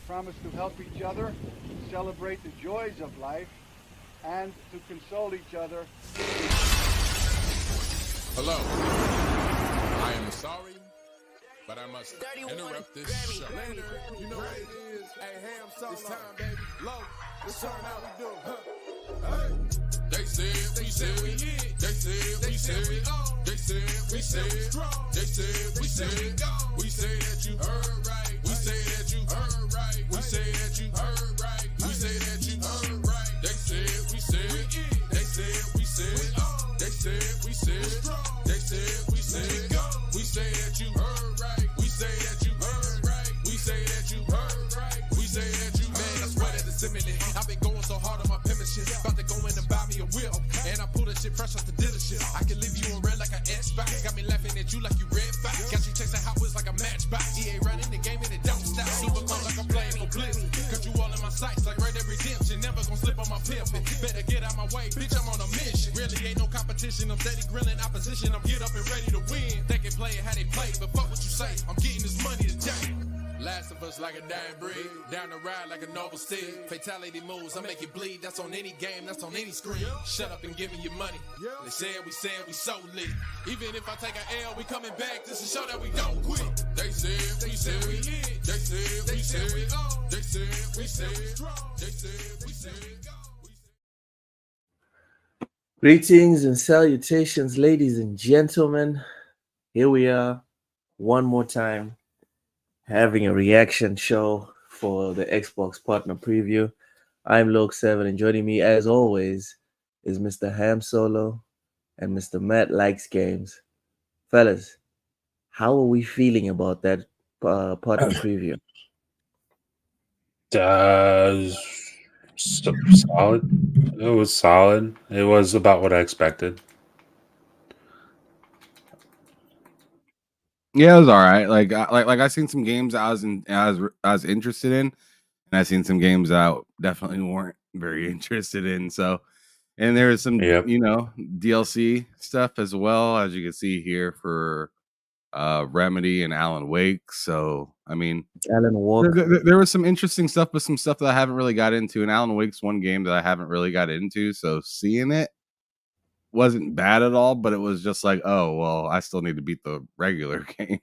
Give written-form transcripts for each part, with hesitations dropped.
promise to help each other, celebrate the joys of life, and to console each other. Hello. I am sorry, but I must interrupt this show. You know what it is. Hey, Ham Solo. It's time, baby. Low. Let's turn out we do. Hey. They said we said we hit. They said we said we on. They said we said we strong. They said we said we gone. We say that you heard right. We say that you heard right. We say that you heard right. We say that you heard right. They said we said we hit. They said we said we on. They said we said we strong. They said we said we gone. We say that you heard right. We say that you heard right. We say that you heard right. We say that you man. I swear that it's imminent. I've been going so hard on my penmanship. About to go in and buy me a whip. And I pull that shit fresh off the dealership. I can leave you in red like an Xbox. Got me laughing at you like you red fox. Got you chasing Hot Wheels like a matchbox. EA running the game and it don't stop. Super cold like I'm playing for Blizzard. Got you all in my sights like Red Dead Redemption. Never gonna slip on my pimpin'. Better get out my way, bitch, I'm on a mission. Really ain't no competition. I'm steady grilling opposition. I'm get up and ready to win. They can play it how they play, but fuck what you say. I'm getting this money today. Last of us like a dying breed. Down the ride like a noble steed. Fatality moves, I make you bleed. That's on any game, that's on any screen. Shut up and give me your money. They said we so lit. Even if I take an L, we coming back just to show that we don't quit. They said we said we hit. They said we said we on. They said we said we strong. They said we said we gone. Greetings and salutations, ladies and gentlemen. Here we are, one more time, having a reaction show for the Xbox Partner Preview. I'm Loke7, and joining me, as always, is Mr. Ham Solo and Mr. Matt Likes Games. Fellas, how are we feeling about that Partner Preview? Solid. It was solid. It was about what I expected. Yeah, it was all right. Like I seen some games I was interested in, and I seen some games I definitely weren't very interested in. So, and there was some DLC stuff as well, as you can see here for Remedy and Alan Wake. So, I mean, Alan Wake. There was some interesting stuff, but some stuff that I haven't really got into. And Alan Wake's one game that I haven't really got into. So seeing it wasn't bad at all, but it was just like, oh well, I still need to beat the regular game.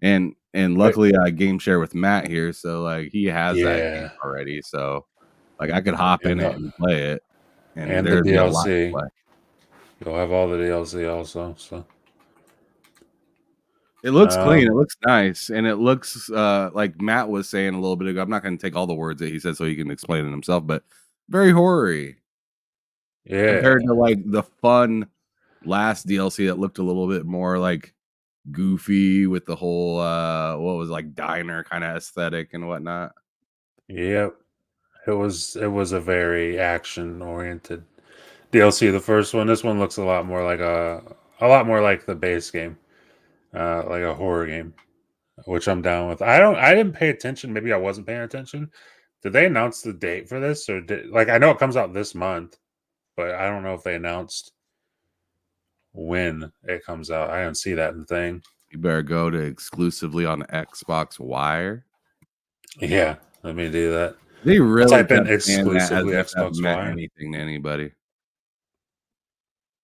And luckily I game share with Matt here, so like he has that game already. So like I could hop in it and play it. And the DLC. You'll have all the DLC also. So it looks clean, it looks nice, and it looks like Matt was saying a little bit ago. I'm not going to take all the words that he said so he can explain it himself, but very horror-y. Yeah. Compared to like the fun last DLC that looked a little bit more like goofy with the whole what was like diner kind of aesthetic and whatnot. Yep. It was a very action oriented DLC, the first one. This one looks a lot more like the base game. Like a horror game, which I'm down with. I didn't pay attention. Maybe I wasn't paying attention. Did they announce the date for this, or I know it comes out this month, but I don't know if they announced when it comes out. I didn't see that in the thing. You better go to exclusively on Xbox Wire. Yeah, let me do that. They really type in exclusively Xbox Wire. Anything to anybody.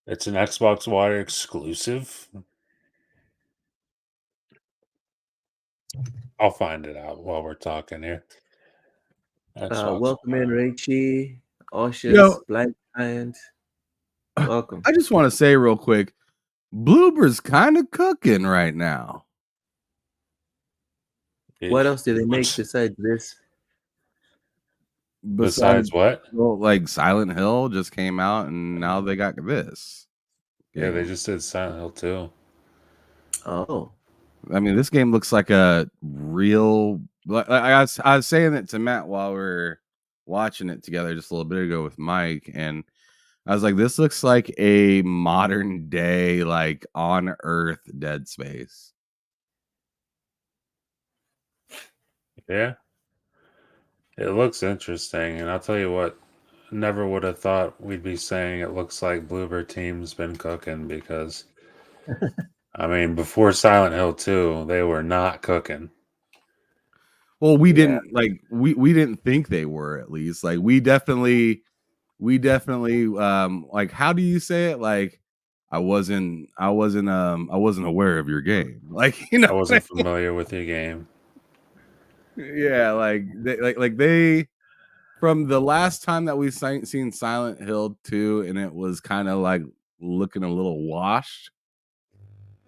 It's an Xbox Wire exclusive. I'll find it out while we're talking here. Welcome in, Raichi, Oshus, Black Giant. Welcome. I just want to say real quick, Bloober's kind of cooking right now. What else did they make besides this? Besides what? Well, like Silent Hill just came out, and now they got this. Yeah, they just did Silent Hill 2. Oh. I mean, this game looks like a real. I was saying it to Matt while we were watching it together just a little bit ago with Mike, and I was like, "This looks like a modern day, like on Earth Dead Space." Yeah, it looks interesting, and I'll tell you what. Never would have thought we'd be saying it looks like Bloober Team's been cooking, because. I mean, before Silent Hill 2, they were not cooking. Well, we Yeah. didn't like we didn't think they were, at least. Like we definitely like, how do you say it? Like I wasn't aware of your game. Like, you know I what I wasn't familiar with your game. yeah, like they from the last time that we seen Silent Hill 2 and it was kind of like looking a little washed,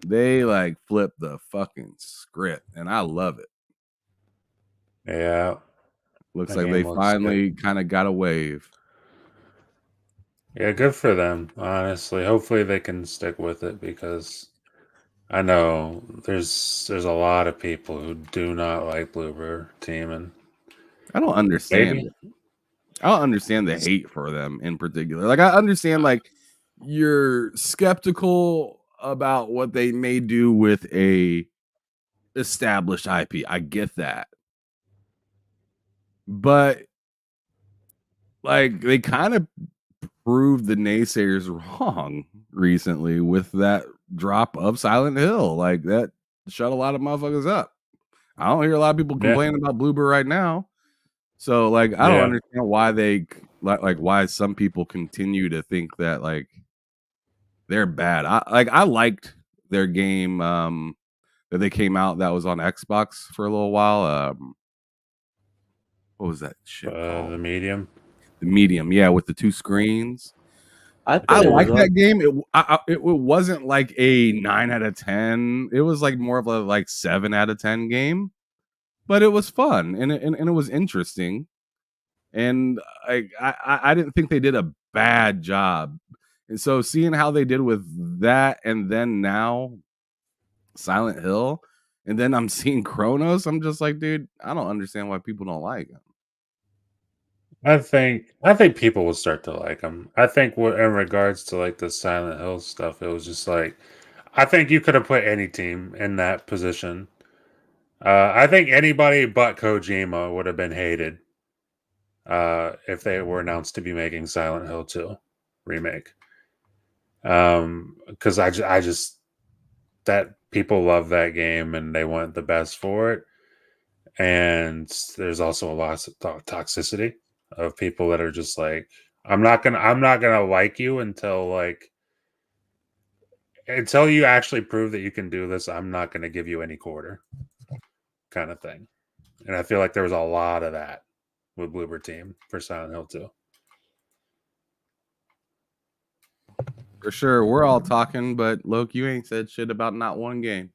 they like flipped the fucking script and I love it. Yeah. Looks That like they game looks good. finally kind of got a wave. Yeah, good for them, honestly. Hopefully they can stick with it because I know there's a lot of people who do not like Bloober Team, and I don't understand maybe it. I don't understand the hate for them in particular. Like I understand like you're skeptical about what they may do with a established IP. I get that. But like they kind of proved the naysayers wrong recently with that drop of Silent Hill. Like that shut a lot of motherfuckers up. I don't hear a lot of people Yeah. complaining about Bloober right now. So like I don't understand why they like why some people continue to think that like they're bad. I liked their game that they came out that was on Xbox for a little while. What was that shit called? The Medium. The Medium, yeah, with the 2 screens. I I thought it was like on. that game. It wasn't like a 9 out of 10. It was like more of a like 7 out of 10 game, but it was fun and it was interesting. And I didn't think they did a bad job. And so seeing how they did with that and then now Silent Hill and then I'm seeing Chronos, I'm just like, dude, I don't understand why people don't like him. I think people will start to like them. I think in regards to like the Silent Hill stuff, it was just like I think you could have put any team in that position. I think anybody but Kojima would have been hated if they were announced to be making Silent Hill 2 remake. Because I just that people love that game and they want the best for it, and there's also a lot of toxicity of people that are just like, I'm not gonna like you until you actually prove that you can do this. I'm not gonna give you any quarter, kind of thing. And I feel like there was a lot of that with Bloober Team for Silent Hill 2. For sure, we're all talking, but Loke, you ain't said shit about not one game,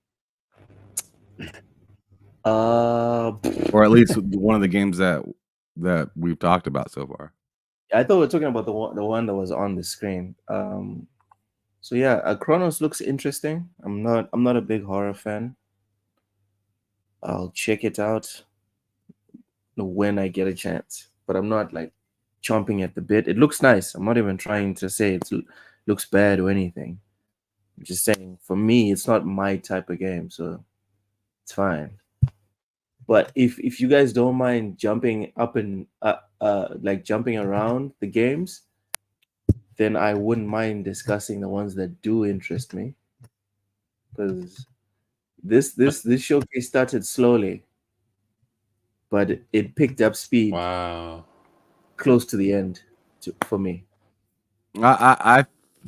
or at least one of the games that we've talked about so far. I thought we were talking about the one that was on the screen. So yeah, Chronos looks interesting. I'm not a big horror fan. I'll check it out when I get a chance, but I'm not like chomping at the bit. It looks nice. I'm not even trying to say it looks bad or anything. I'm just saying, for me, it's not my type of game, so it's fine. But if you guys don't mind jumping up and like jumping around the games, then I wouldn't mind discussing the ones that do interest me. Because this showcase started slowly, but it picked up speed Wow. close to the end for me. I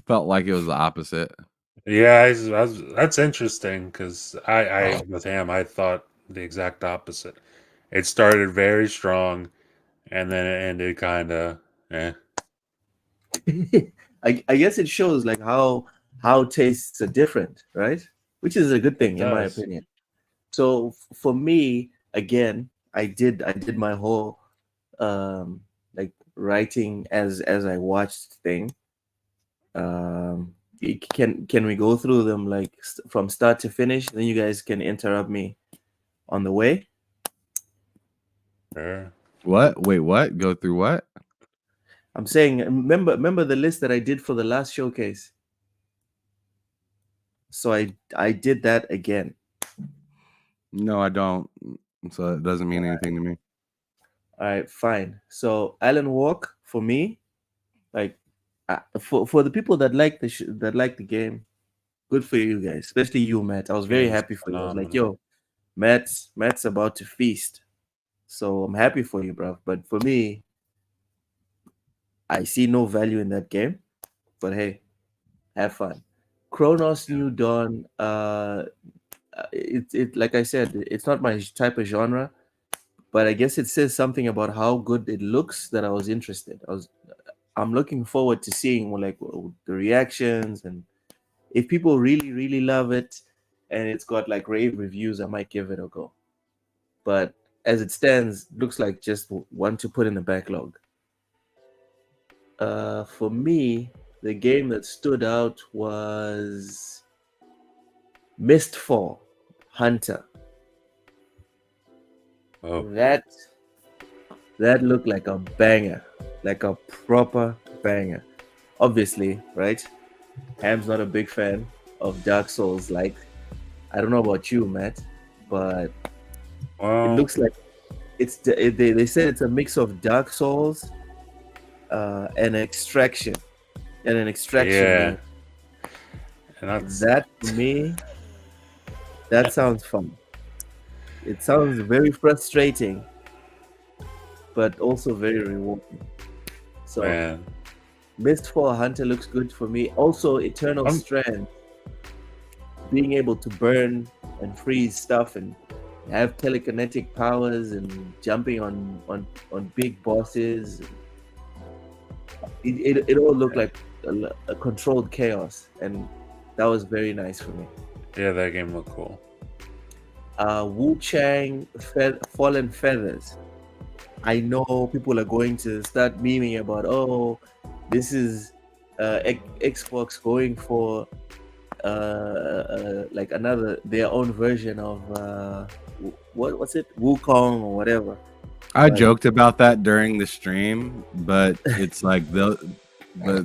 felt like it was the opposite. Yeah, that's interesting because I with him, I thought the exact opposite. It started very strong, and then it ended kind of. I guess it shows like how tastes are different, right? Which is a good thing in my opinion. So for me, again, I did my whole like writing as I watched thing. Can we go through them like from start to finish? Then you guys can interrupt me on the way. Sure. What? Wait, what? Go through what? I'm saying, remember the list that I did for the last showcase. So I did that again. No, I don't. So it doesn't mean anything to me. All right, fine. So Alan Walk for me, like for the people that like the game, good for you guys, especially you, Matt. I was very happy for you. I was like, yo, Matt's about to feast. So I'm happy for you, bro. But for me, I see no value in that game. But hey, have fun. Chronos New Dawn. It like I said, it's not my type of genre, but I guess it says something about how good it looks that I was interested. I'm looking forward to seeing like the reactions, and if people really love it and it's got like rave reviews, I might give it a go. But as it stands, looks like just one to put in the backlog. For me, the game that stood out was Mistfall Hunter. Oh, That looked like a banger, like a proper banger. Obviously, right? Ham's not a big fan of Dark Souls. Like, I don't know about you, Matt, but it well, looks like they said it's a mix of Dark Souls and extraction and an extraction yeah, game. and that's That to me, that sounds fun. It sounds very frustrating, but also very rewarding. So man. Mistfall Hunter looks good for me. Also, Eternal Um, Strand, being able to burn and freeze stuff and have telekinetic powers and jumping on big bosses. It all looked like a controlled chaos, and that was very nice for me. Yeah, that game looked cool. Wu Chang Fallen Feathers. I know people are going to start memeing about, oh, this is Xbox going for like another their own version of what's it, Wukong or whatever. I But joked about that during the stream, but it's like but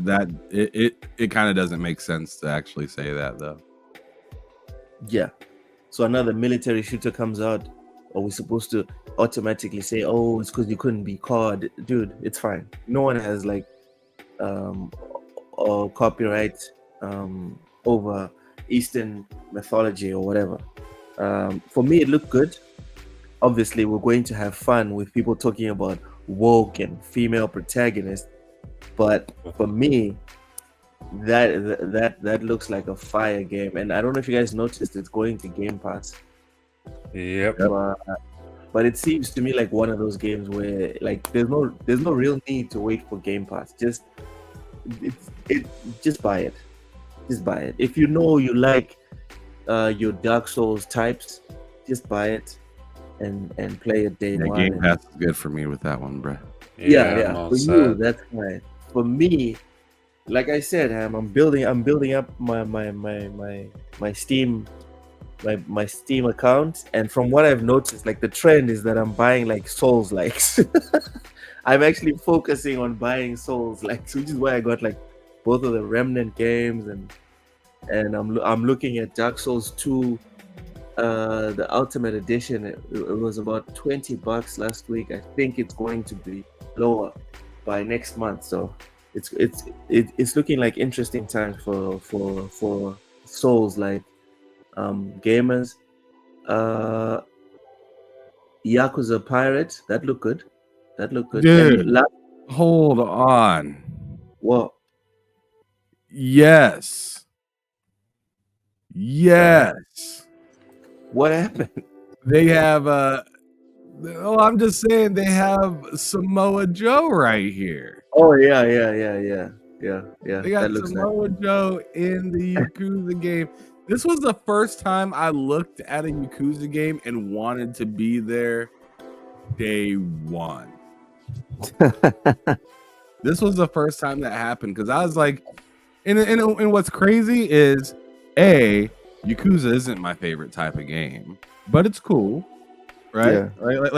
that it kind of doesn't make sense to actually say that though. yeah, so another military shooter comes out. Are we supposed to automatically say, oh, it's because you couldn't be caught? Dude, it's fine. No one has like or copyright over Eastern mythology or whatever. For me, it looked good. Obviously, we're going to have fun with people talking about woke and female protagonists, but for me, that looks like a fire game. And I don't know if you guys noticed, it's going to Game Pass. Yep. But it seems to me like one of those games where like there's no real need to wait for Game Pass. Just buy it. Just buy it. If you know you like your Dark Souls types, just buy it and play it day Yeah, one. Game Pass is good for me with that one, bro. Yeah. I'm all For set. you, that's fine. For me, like I said, I'm building up my Steam my Steam account, and from what I've noticed, like the trend is that I'm buying like Souls likes. I'm actually focusing on buying Souls likes, which is why I got like both of the Remnant games, and I'm looking at Dark Souls 2, the Ultimate Edition. It was about $20 last week. I think it's going to be lower by next month, so it's looking like interesting times for Souls like gamers. Yakuza Pirate, that looked good. Dude. And Hold on. well, Yes. what happened? They have I'm just saying they have Samoa Joe right here. Oh yeah. They got That looks nice. Samoa Joe in the Yakuza game. This was the first time I looked at a Yakuza game and wanted to be there day one. This was the first time that happened because I was like, and what's crazy is, Yakuza isn't my favorite type of game, but it's cool, right? Yeah.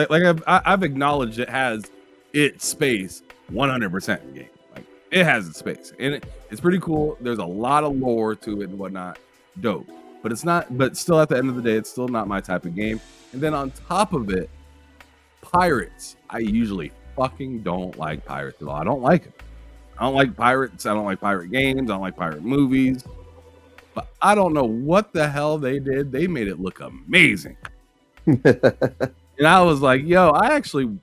Like I've acknowledged it has its space 100% in game. Like it has its space, and it's pretty cool. There's a lot of lore to it and whatnot. Dope, but it's not. But still, at the end of the day, it's still not my type of game. And then on top of it, pirates. I usually fucking don't like pirates at all. I don't like them. I don't like pirates. I don't like pirate games. I don't like pirate movies. But I don't know what the hell they did. They made it look amazing. And And I was like, yo, I actually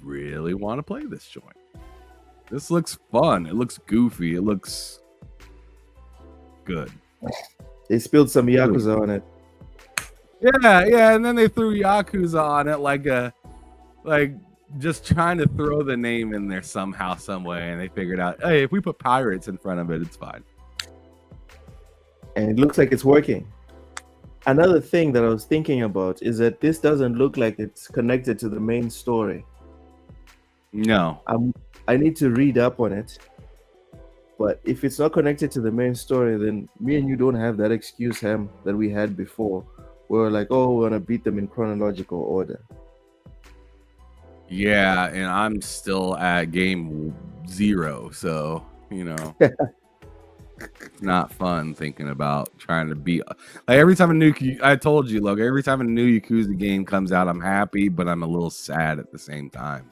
really want to play this joint. This looks fun. It looks goofy. It looks good. They spilled some Yakuza on it. Yeah, and then they threw Yakuza on it like just trying to throw the name in there somehow, some way, and they figured out, hey, if we put pirates in front of it, it's fine. And it looks like it's working. Another thing that I was thinking about is that this doesn't look like it's connected to the main story. No. I need to read up on it. But if it's not connected to the main story, then me and you don't have that excuse, Ham, that we had before. We're like, oh, we're gonna beat them in chronological order. Yeah, and I'm still at game 0, so it's not fun thinking about trying to beat. Like every time I told you, Logan, every time a new Yakuza game comes out, I'm happy, but I'm a little sad at the same time.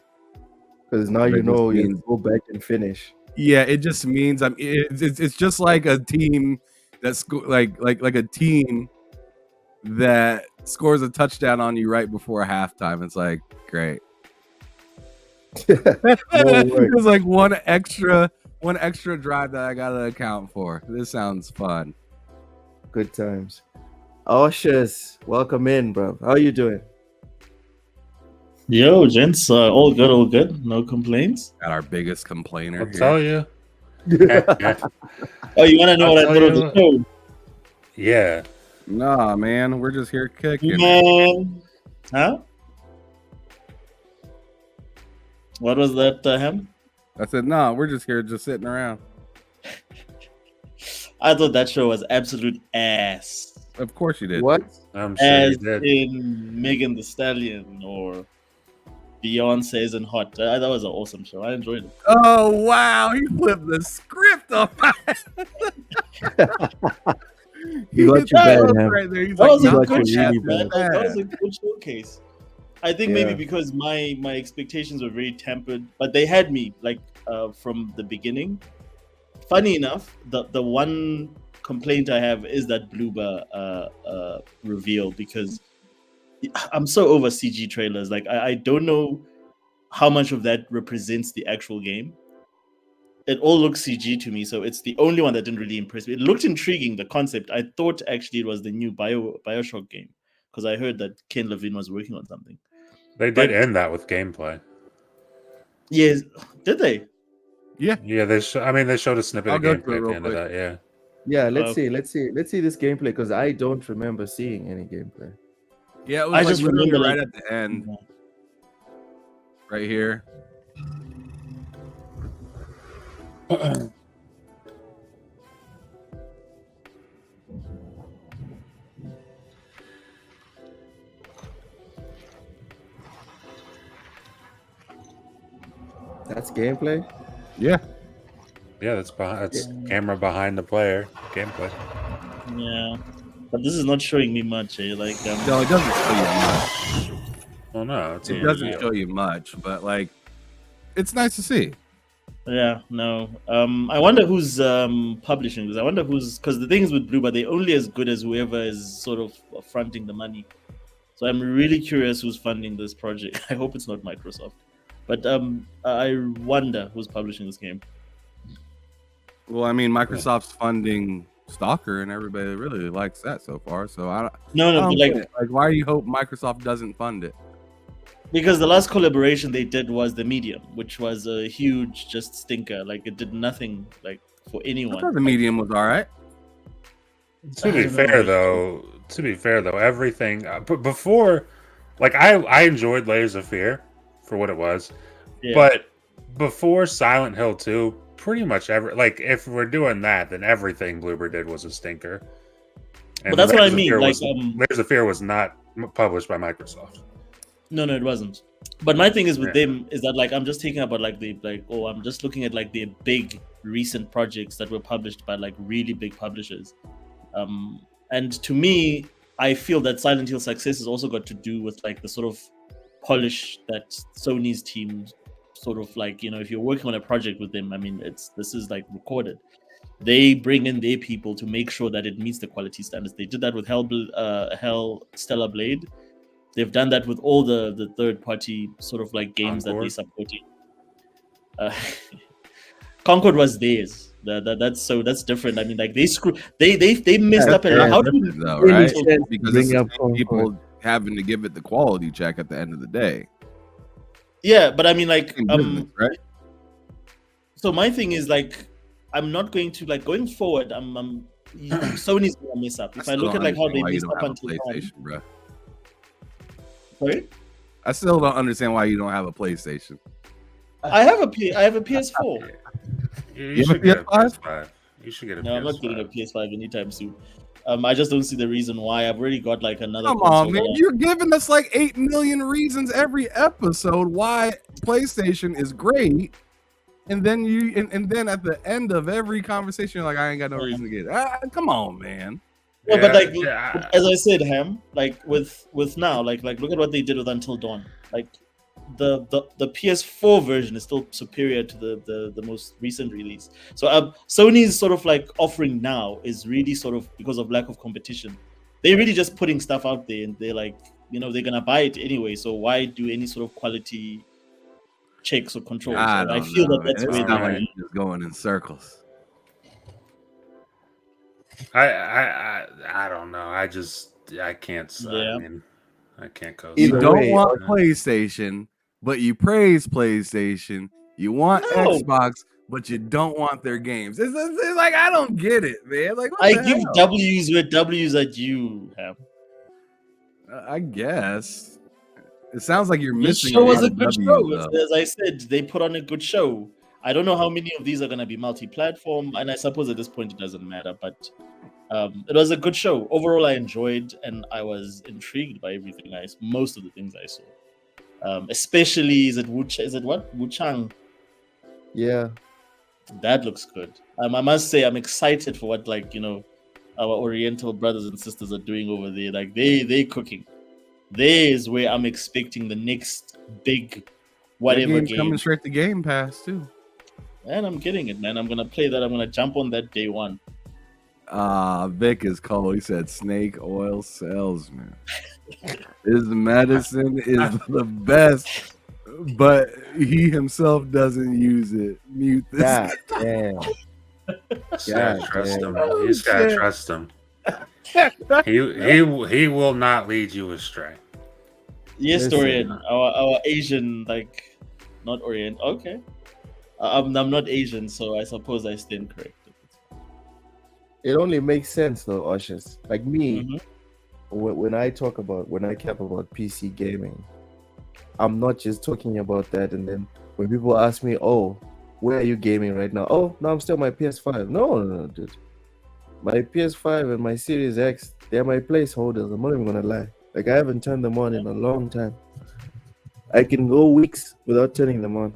Because now you know you can go back and finish. Yeah, it just means it's just like a team that's like a team that scores a touchdown on you right before halftime. It's like, great. It's like one extra drive that I gotta account for. This sounds fun. Good times. Oshus, welcome in, bro. How are you doing? Yo, gents, all good. No complaints. Got our biggest complainer. I'll here. tell you. Oh, you want to know what I thought of the show? Yeah. Nah, man, we're just here kicking. Man. Huh? What was that, Ham? I said, nah, we're just here, just sitting around. I thought that show was absolute ass. Of course you did. What? I'm sure As you did. in Megan Thee Stallion or Beyonce's and Hot. That was an awesome show. I enjoyed it. Oh wow, he flipped the script on my. You got your bad, man. right there. He's That was "Nah, a good really show, bad. man. That was a good showcase. I think Yeah. maybe because my expectations were very tempered, but they had me from the beginning. Funny enough, the one complaint I have is that Bloober reveal, because I'm so over CG trailers. Like I don't know how much of that represents the actual game. It all looks CG to me, so it's the only one that didn't really impress me. It looked intriguing, the concept. I thought actually it was the new Bioshock game, because I heard that Ken Levine was working on something. They did end that with gameplay. Yes, did they? Yeah, they showed a snippet I'll of go through it gameplay at real the end of quick. that. Yeah. Yeah, let's see this gameplay, because I don't remember seeing any gameplay. yeah. It was I like just literally remember, right like- at the end, right here. That's gameplay? Yeah, Yeah, that's camera behind the player gameplay. Yeah, but this is not showing me much. Like, no, it doesn't show you much. Well, no, it's It a doesn't reveal. show you much, but like, it's nice to see. yeah, no. I wonder who's publishing this. I wonder who's, because the things with Bloober, they're only as good as whoever is sort of fronting the money. So I'm really curious who's funding this project. I hope it's not Microsoft, but I wonder who's publishing this game. Well, I mean, Microsoft's funding Stalker, and everybody really likes that so far. So I No, don't but get it. Like, why do you hope Microsoft doesn't fund it? because the last collaboration they did was the Medium, which was a huge just stinker. Like it did nothing like for I anyone. thought the medium was all right. To be I don't fair though, everything but before, like I enjoyed Layers of Fear for what it was, Yeah. but before Silent Hill 2, pretty much if we're doing that, then everything Bloober did was a stinker. But that's what I Layers of mean, Fear like, Layers of Fear was not published by Microsoft. No, it wasn't. But my thing is with Yeah. them is that like I'm just thinking about I'm just looking at like the big recent projects that were published by like really big publishers. And to me, I feel that Silent Hill success has also got to do with like the sort of polish that Sony's team sort of like, if you're working on a project with them, I mean, this is like recorded. They bring in their people to make sure that it meets the quality standards. They did that with Hell Stellar Blade. They've done that with all the third party sort of like games that they Concord? supported. Concord was theirs. That's different. I mean, like they messed That's up and very how do you different, though, Really right? sense to Because bring it's the up same people Concord. having to give it the quality check at the end of the day. Yeah, but I mean, like Same business, right? So my thing is like, I'm not going to like going forward. Sony's gonna mess up. If I look at like how they messed up until now. PlayStation, bro. Sorry, I still don't understand why you don't have a PlayStation. I have a PS4. You have a should get a PS5? PS5. You should get a No, PS5. I'm not getting a PS5 anytime soon. I just don't see the reason why. I've already got like another. Come console on, man. that You're giving us like 8 million reasons every episode why PlayStation is great. And then and then at the end of every conversation, you're like, I ain't got no reason to get it. Come on, man. No, but like yeah. as I said, Ham, like with now, like look at what they did with Until Dawn. Like the PS4 version is still superior to the most recent release. So Sony's sort of like offering now is really sort of because of lack of competition. They're really just putting stuff out there, and they're like, they're gonna buy it anyway. So why do any sort of quality checks or controls? I feel know, that's man. where It's not they're like you're just going in circles. I don't know. I can't. Yeah. I mean, I can't go. You Either don't way, want PlayStation, but you praise PlayStation. You want No. Xbox, but you don't want their games. It's like I don't get it, man. Like what I the give hell? W's where W's at you, Ham. I guess it sounds like you're This missing. show was lot a of good W's, show. though. As I said, they put on a good show. I don't know how many of these are going to be multi-platform, and I suppose at this point it doesn't matter. But it was a good show. Overall, I enjoyed, and I was intrigued by everything. Most of the things I saw, especially is it Wuchang? Yeah. That looks good. I must say, I'm excited for what our Oriental brothers and sisters are doing over there. Like they cooking. There is where I'm expecting the next big whatever game's game. coming straight to Game Pass too. And I'm getting it, man. I'm gonna play that. I'm gonna jump on that day one. Vic is cold. He said snake oil salesman. His medicine is the best, but he himself doesn't use it. Mute this. God damn. Just gotta God trust damn. him. You just gotta trust him. He will not lead you astray. Yes, Listen. Dorian. Our Asian, like, not Orient. Okay. I'm not Asian, so I suppose I stand corrected. It only makes sense though, Ushers. Like me, Mhm. when I cap about PC gaming, I'm not just talking about that. And then when people ask me, "Oh, where are you gaming right now?" "Oh, no, I'm still my PS5." No, dude. My PS5 and my Series X, they're my placeholders. I'm not even gonna lie. Like I haven't turned them on in a long time. I can go weeks without turning them on.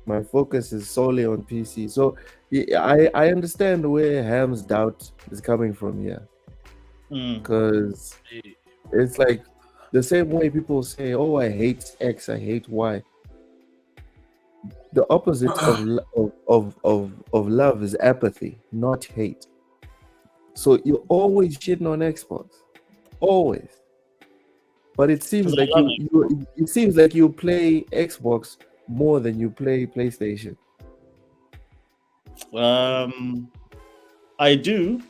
My focus is solely on PC. So yeah, I understand where Ham's doubt is coming from here. Mm. Because it's like the same way people say, "Oh, I hate X, I hate Y." The opposite of love is apathy, not hate. So you're always shitting on Xbox, always. But it seems 'Cause I like love you play Xbox more than you play PlayStation. I do,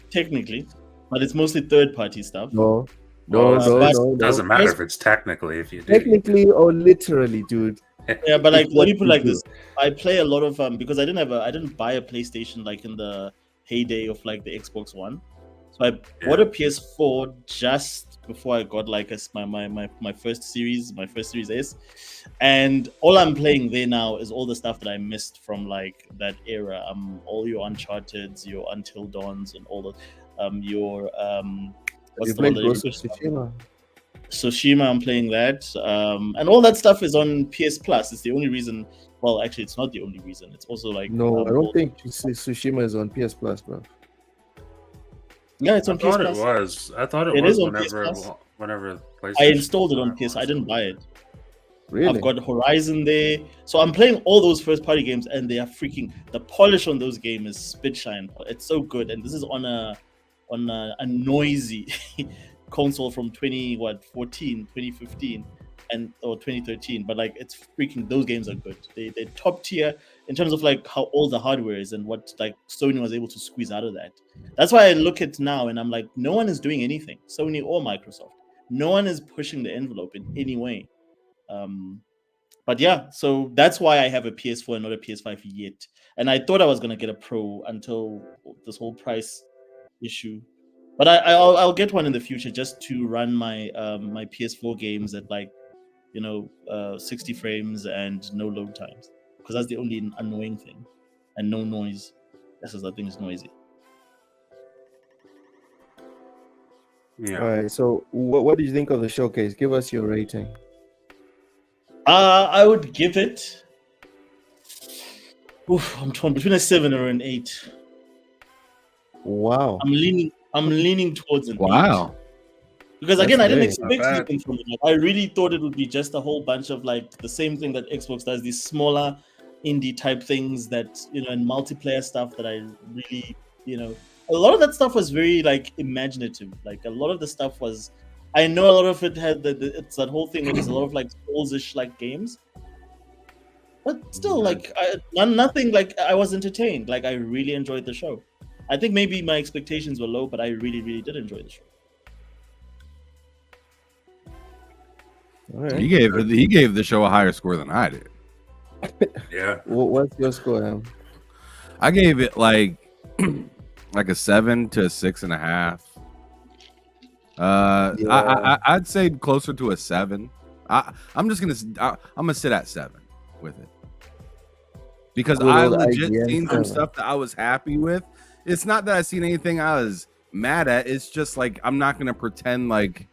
technically, but it's mostly third-party stuff. No, It doesn't matter if it's technically if you do. technically or literally, dude. Yeah, but like It's let me what put it you like do. this: I play a lot of because I didn't buy a PlayStation like in the heyday of like the Xbox One, so I bought a PS4 just before I got like my first Series S, and all I'm playing there now is all the stuff that I missed from like that era. All your Uncharted's, your Until Dawns, and all the your what's You the one played that Ghost of everybody- Tsushima. Tsushima, I'm playing that, and all that stuff is on PS Plus. It's the only reason. Well, actually, it's not the only reason. It's also like No, I don't think Tsushima is on PS Plus, bro. Yeah, it's on PS thought it Plus. was. I thought it It was is on PS whenever PlayStation I installed it was on PS. I didn't buy it. Really? I've got Horizon there, so I'm playing all those first-party games, and they are freaking. The polish on those games is spit shine. It's so good, and this is on a noisy console from 2015 or 2013, but like it's freaking, those games are good. They're top tier in terms of like how old the hardware is and what like Sony was able to squeeze out of that. That's why I look at now and I'm like, no one is doing anything, Sony or Microsoft. No one is pushing the envelope in any way. But yeah, so that's why I have a PS4 and not a PS5 yet. And I thought I was gonna get a Pro until this whole price issue. But I'll get one in the future just to run my my PS4 games at like 60 frames and no load times, because that's the only annoying thing, and no noise. That's the thing, is noisy. Yeah. All right. So, what did you think of the showcase? Give us your rating. I would give it. I'm torn between a 7 or an 8. Wow. I'm leaning towards an 8. Wow. Because That's again, I didn't great. expect Not bad. anything from it. Like, I really thought it would be just a whole bunch of like the same thing that Xbox does, these smaller indie type things that and multiplayer stuff that I really a lot of that stuff was very like imaginative. Like a lot of the stuff was, I know a lot of it had it's that whole thing where there's a lot of like Souls-ish like games, but still like nothing like I was entertained. Like I really enjoyed the show. I think maybe my expectations were low, but I really, really did enjoy the show. All right. He gave the show a higher score than I did. Yeah. What's your score, Em? I gave it like a 7 to a 6.5. I'd say closer to a 7. I'm gonna sit at 7 with it, because Good I old legit IGN seen some 7. stuff that I was happy with. It's not that I seen anything I was mad at. It's just like I'm not gonna pretend like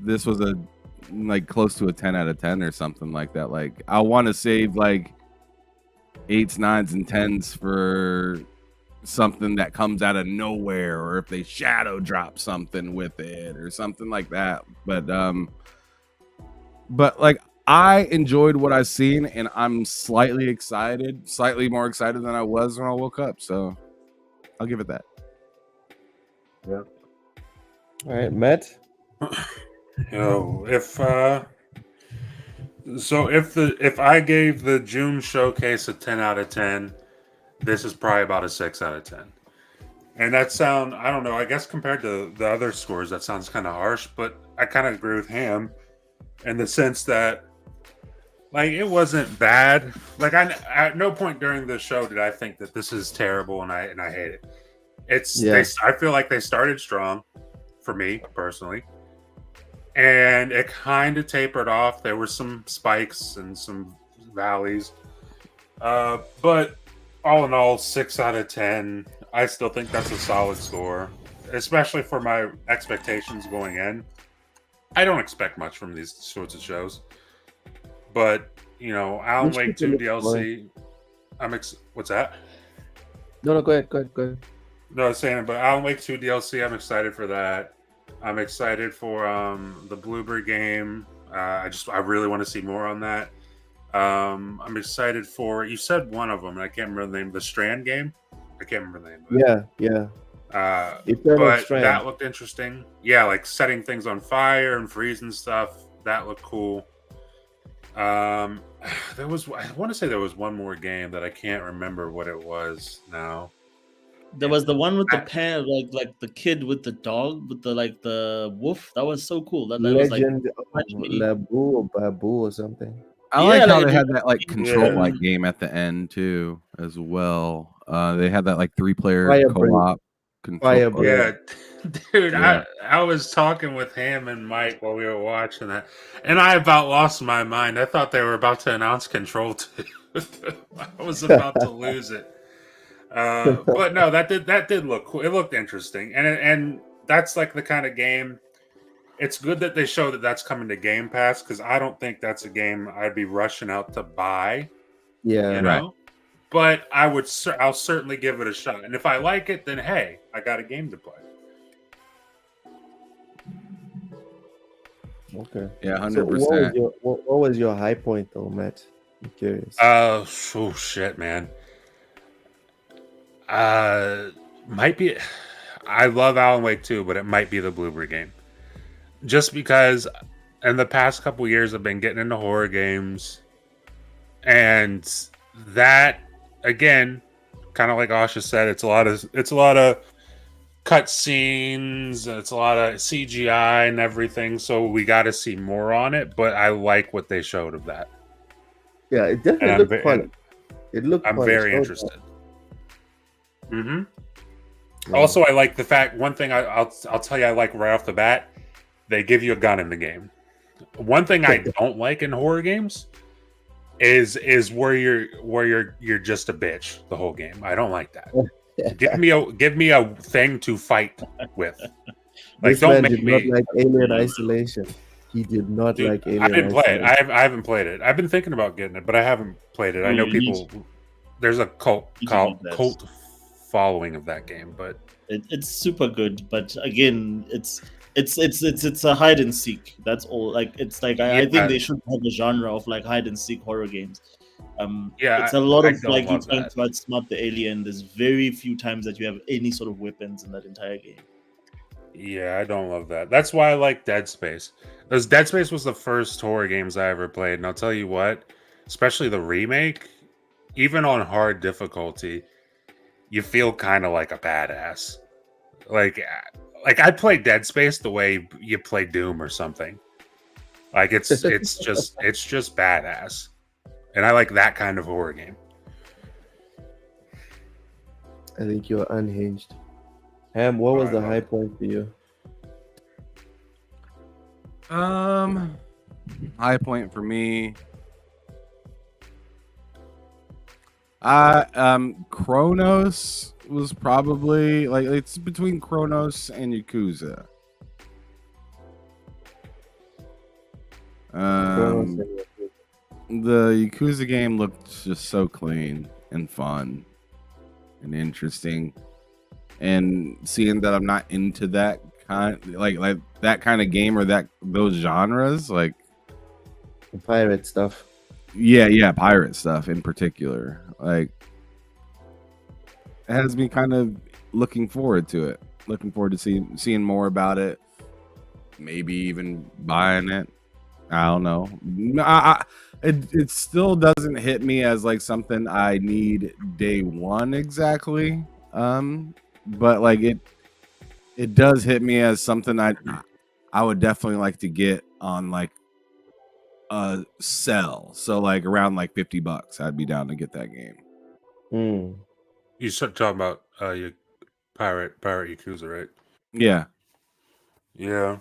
this was a like close to a 10 out of 10 or something like that. Like I want to save like 8s, 9s, and 10s for something that comes out of nowhere, or if they shadow drop something with it or something like that. But like I enjoyed what I've seen, and I'm slightly more excited than I was when I woke up. So I'll give it that. Yeah. All right, Matt. If I gave the June showcase a 10 out of 10, this is probably about a 6 out of 10. And I don't know, I guess compared to the other scores, that sounds kind of harsh, but I kind of agree with Ham in the sense that, like, it wasn't bad. Like, at no point during the show did I think that this is terrible and I hate it. I feel like they started strong, for me personally, and it kind of tapered off. There were some spikes and some valleys, but all in all, 6 out of 10. I still think that's a solid score, especially for my expectations going in. I don't expect much from these sorts of shows, but Alan Wake 2 DLC. What's that? No, go ahead. No, I was saying, but Alan Wake 2 DLC, I'm excited for that. I'm excited for the Blueberry game. I really want to see more on that. I'm excited for, you said one of them, and I can't remember the name. The Strand game. I can't remember the name of it. Yeah. But that looked interesting. Yeah, like setting things on fire and freezing stuff. That looked cool. I want to say there was one more game that I can't remember what it was now. There was the one with the pan, like the kid with the dog with the wolf. That was so cool. That Legend was of Labu or Babu or something. I like how like they had that like control like game at the end too, as well. They had that like 3-player co-op control. Yeah, dude. Yeah. I was talking with Ham and Mike while we were watching that, and I about lost my mind. I thought they were about to announce Control 2. I was about to lose it. But no, that did look cool. It looked interesting, and that's like the kind of game. It's good that they show that that's coming to Game Pass, because I don't think that's a game I'd be rushing out to buy. Yeah, you know. But I'll certainly give it a shot, and if I like it, then hey, I got a game to play. Okay. Yeah, 100%. So what was your high point though, Matt? I'm curious. Oh shit, man. Might be. I love Alan Wake 2, but it might be the Bloober game. Just because in the past couple years I've been getting into horror games, and that again, kind of like Asha said, it's a lot of cut scenes, it's a lot of CGI and everything, so we got to see more on it, but I like what they showed of that. Yeah, it definitely looked fun. It looked I'm fun. very interested. Also, I like the fact, one thing I'll tell you I like right off the bat, they give you a gun in the game. One thing I don't like in horror games is where you're just a bitch the whole game. I don't like that. Give me a thing to fight with. Like, This man did not like Alien Isolation. He did not like Alien Isolation. I didn't play it. I haven't played it. I've been thinking about getting it, but I haven't played it. I know people. There's a cult following of that game, but it's super good. But again, it's a hide and seek. That's all. Like, it's like I think they should have a genre of like hide and seek horror games. It's a lot of like you trying to outsmart the alien. There's very few times that you have any sort of weapons in that entire game. Yeah, I don't love that. That's why I like Dead Space. Because Dead Space was the first horror games I ever played, and I'll tell you what, especially the remake, even on hard difficulty, you feel kind of like a badass. Like I play Dead Space the way you play Doom or something. Like it's just badass. And I like that kind of horror game. I think you're unhinged. Ham, what was the high point for you? High point for me. Chronos was probably like it's between Chronos and Yakuza. The Yakuza game looked just so clean and fun and interesting, and seeing that I'm not into that kind like that kind of game or those genres, like pirate stuff. Yeah, pirate stuff in particular. Like, it has me kind of looking forward to it. Looking forward to seeing more about it. Maybe even buying it. I don't know. It still doesn't hit me as like something I need day one exactly. But like it does hit me as something I would definitely like to get on like a sell. So like around like $50, I'd be down to get that game. You started talking about your pirate Yakuza, right? Yeah. Yeah.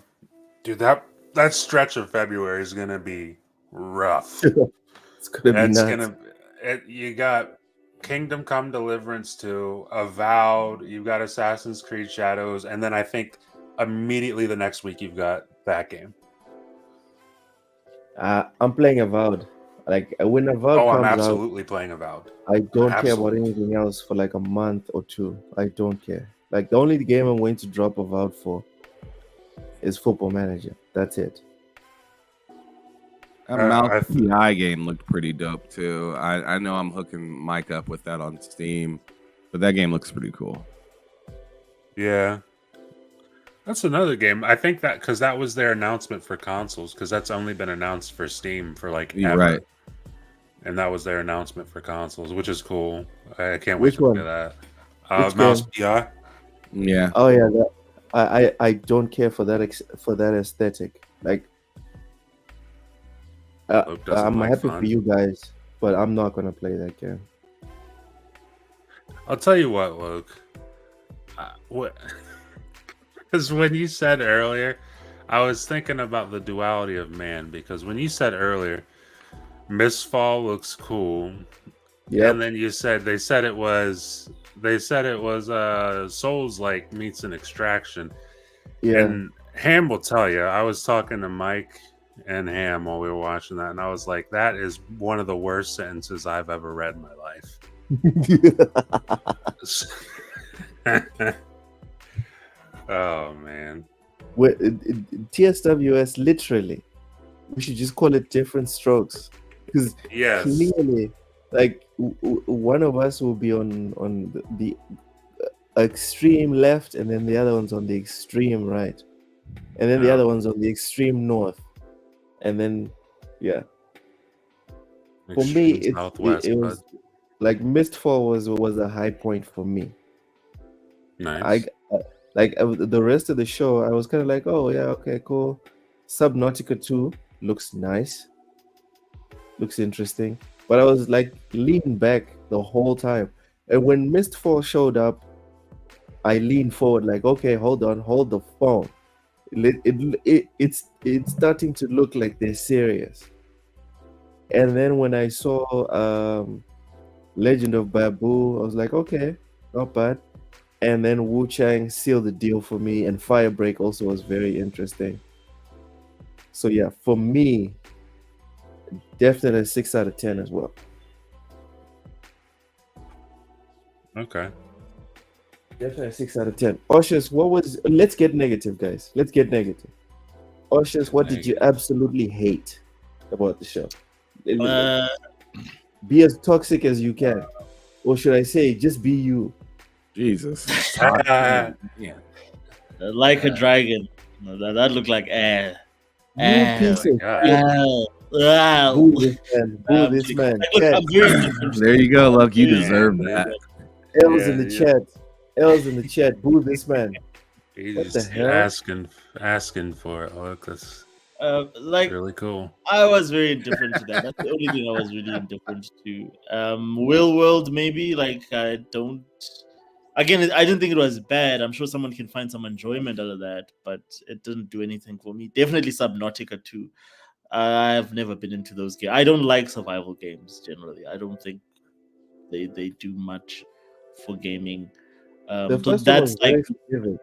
Dude, that stretch of February is gonna be rough. It's gonna be nuts. You got Kingdom Come Deliverance 2, Avowed, you've got Assassin's Creed Shadows, and then I think immediately the next week you've got that game. I'm playing Avowed. Like when Avowed comes I'm absolutely playing Avowed. I don't care about anything else for like a month or two. I don't care. Like the only game I'm going to drop Avowed for is Football Manager. That's it. That Mouse PI game looked pretty dope too. I know I'm hooking Mike up with that on Steam, but that game looks pretty cool. Yeah. That's another game. I think that because that was their announcement for consoles, because that's only been announced for Steam for like ever. Right. And that was their announcement for consoles, which is cool. I can't wait to look at that. Which Mouse game? PI. Yeah. Oh yeah. I don't care for that aesthetic. Like I'm happy for you guys, but I'm not gonna play that game. I'll tell you what, Luke. Because when you said earlier, I was thinking about the duality of man. Because when you said earlier, Mistfall looks cool, and then you said they said it was Souls-like meets an Extraction. Yeah. And Ham will tell you, I was talking to Mike and Ham while we were watching that, and I was like, that is one of the worst sentences I've ever read in my life. Oh man. TSWS, literally, we should just call it different strokes, because clearly, like one of us will be on the extreme left, and then the other one's on the extreme right, and then the Yeah. other one's on the extreme north, and then yeah. For me, Extreme Southwest, it bud. was like Mistfall was a high point for me. Nice. The rest of the show, I was kind of like, oh yeah, okay, cool. Subnautica 2 looks nice, looks interesting, but I was like leaning back the whole time. And when Mistfall showed up, I leaned forward, like, okay, hold on, hold the phone. It's starting to look like they're serious. And then when I saw Legend of Babu, I was like, okay, not bad. And then Wu Chang sealed the deal for me, and Firebreak also was very interesting. So yeah, for me, definitely a 6 out of 10 as well. Okay. Definitely a 6 out of 10. Oshus, what was? Let's get negative, guys. Let's get negative. Oshus, what did you absolutely hate about the show? Be as toxic as you can, or should I say, just be you? Jesus. Ah. Yeah. Like a dragon. That looked like air. You piece of God. shit. Boo this man. Boo this man. Like, look, I'm very different. There you go, Luck. You Very deserve different. that. L's in the chat. L's in the chat. Boo this man. He's What the just hell? asking for it. Look, that's Like, really cool. I was very indifferent to that. That's the only thing I was really indifferent to. Will World, maybe. Like, I don't. Again, I didn't think it was bad. I'm sure someone can find some enjoyment out of that, but it didn't do anything for me. Definitely Subnautica 2. I've never been into those games. I don't like survival games generally. I don't think they do much for gaming. The So first one was that's like, very forgiving.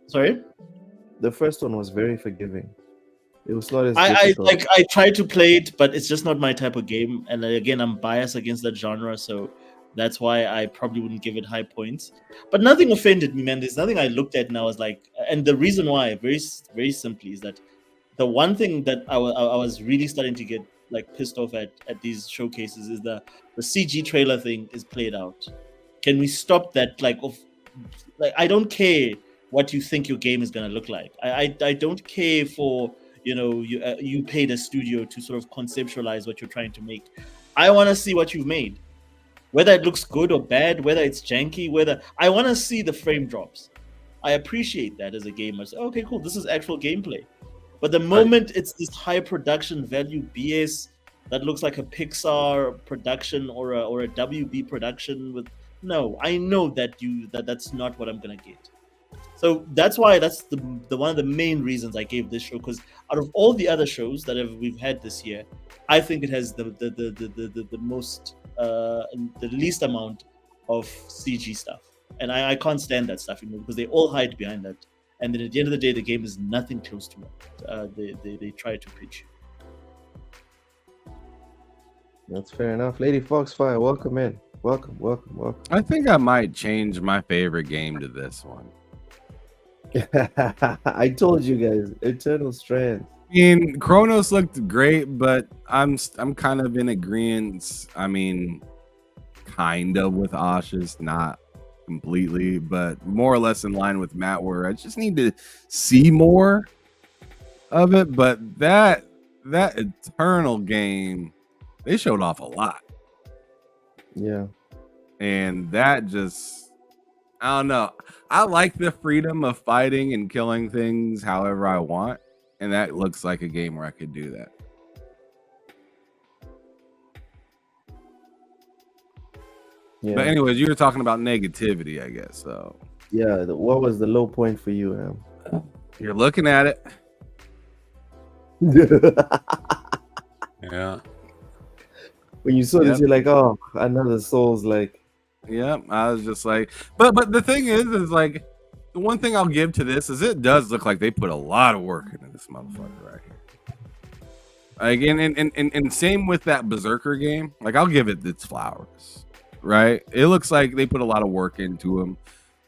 sorry. The first one was very forgiving. It was not as I difficult. like I try to play it, but it's just not my type of game. And again, I'm biased against that genre, so that's why I probably wouldn't give it high points. But nothing offended me, man. There's nothing I looked at and I was like, and the reason why, very simply, is that the one thing that I was really starting to get like pissed off at these showcases is the CG trailer thing is played out. Can we stop that? Like I don't care what you think your game is gonna look like. I don't care for you paid a studio to sort of conceptualize what you're trying to make. I want to see what you've made, whether it looks good or bad, whether it's janky, whether I want to see the frame drops. I appreciate that as a gamer. So, okay, cool. This is actual gameplay. But the moment it's this high production value BS that looks like a Pixar production or a WB production with I know that's not what I'm gonna get. So that's why that's the one of the main reasons I gave this show, because out of all the other shows that we've had this year, I think it has the most the least amount of CG stuff, and I can't stand that stuff anymore because they all hide behind that. And then at the end of the day, the game is nothing close to what they try to pitch. That's fair enough. Lady Foxfire, welcome in. Welcome. I think I might change my favorite game to this one. I told you guys, Eternal Strands. I mean, Chronos looked great, but I'm kind of in agreement. I mean, kind of with Osh's, not completely, but more or less in line with Matt, where I just need to see more of it. But that Eternal game, they showed off a lot. Yeah. And that just, I don't know. I like the freedom of fighting and killing things however I want. And that looks like a game where I could do that. Yeah. But anyways, you were talking about negativity, I guess. So yeah, what was the low point for you, you're looking at it. Yeah. When you saw this, you're like, oh, another Souls like. Yep, I was just like, but the thing is like, the one thing I'll give to this is it does look like they put a lot of work into this motherfucker right here. Again, and same with that Berserker game. Like, I'll give it its flowers, right? It looks like they put a lot of work into them.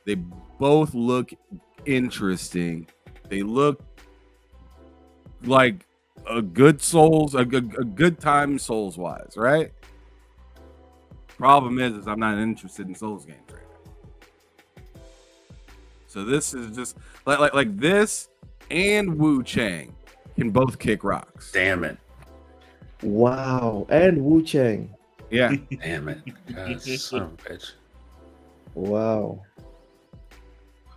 They both look interesting. They look like a good Souls, a good time Souls wise, right? Problem is I'm not interested in Souls games right now. So this is just like this and Wu Chang can both kick rocks. Damn it. Wow. And Wu Chang. Yeah. Damn it. God, son of a bitch. Wow.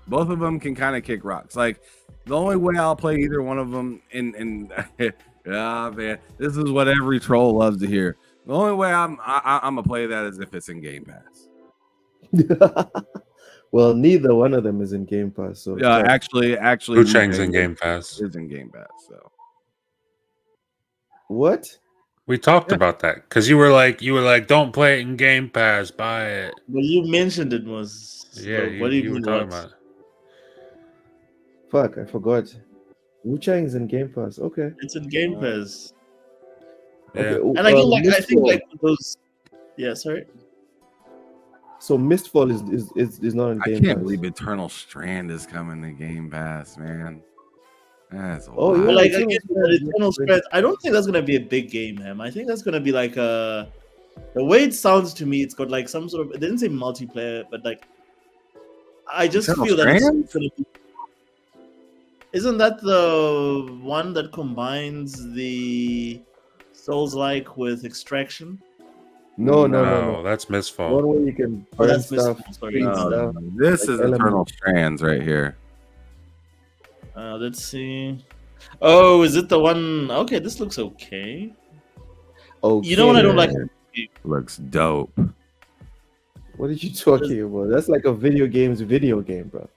Both of them can kind of kick rocks. Like the only way I'll play either one of them in ah man, this is what every troll loves to hear. The only way I'm gonna play that is if it's in Game Pass. Well, neither one of them is in Game Pass. So Yeah, tough. actually, Wu Chang's in Game Pass. is in Game Pass. So What? We talked about that because you were like, don't play it in Game Pass, buy it. Well, you mentioned it was. Yeah, what do you were mean? talking What? about it. Fuck, I forgot. Wu Chang is in Game Pass. Okay. It's in Game Pass. Yeah. Okay. And again, like I think Mistfall. like those. Yeah, sorry. So Mistfall is not in I Game can't Pass. believe Eternal Strand is coming to Game Pass, man. That's Oh, wild. yeah. But like Eternal again, Strand, the Eternal yeah. Strand, I don't think that's gonna be a big game, Ham. I think that's gonna be like a. The way it sounds to me, it's got like some sort of. It didn't say multiplayer, but like. I just Eternal feel that it's Strand? gonna be. Isn't that the one that combines the Souls-like with Extraction? No. That's Mistfall. One way you can Oh, burn that's stuff. Mistfall, sorry. clean No, stuff. this like is Element. Eternal Strands right here. Let's see. Oh, is it the one? Okay, this looks okay. Okay. You know what I don't like? Looks dope. What are you talking about? That's like a video game, bro.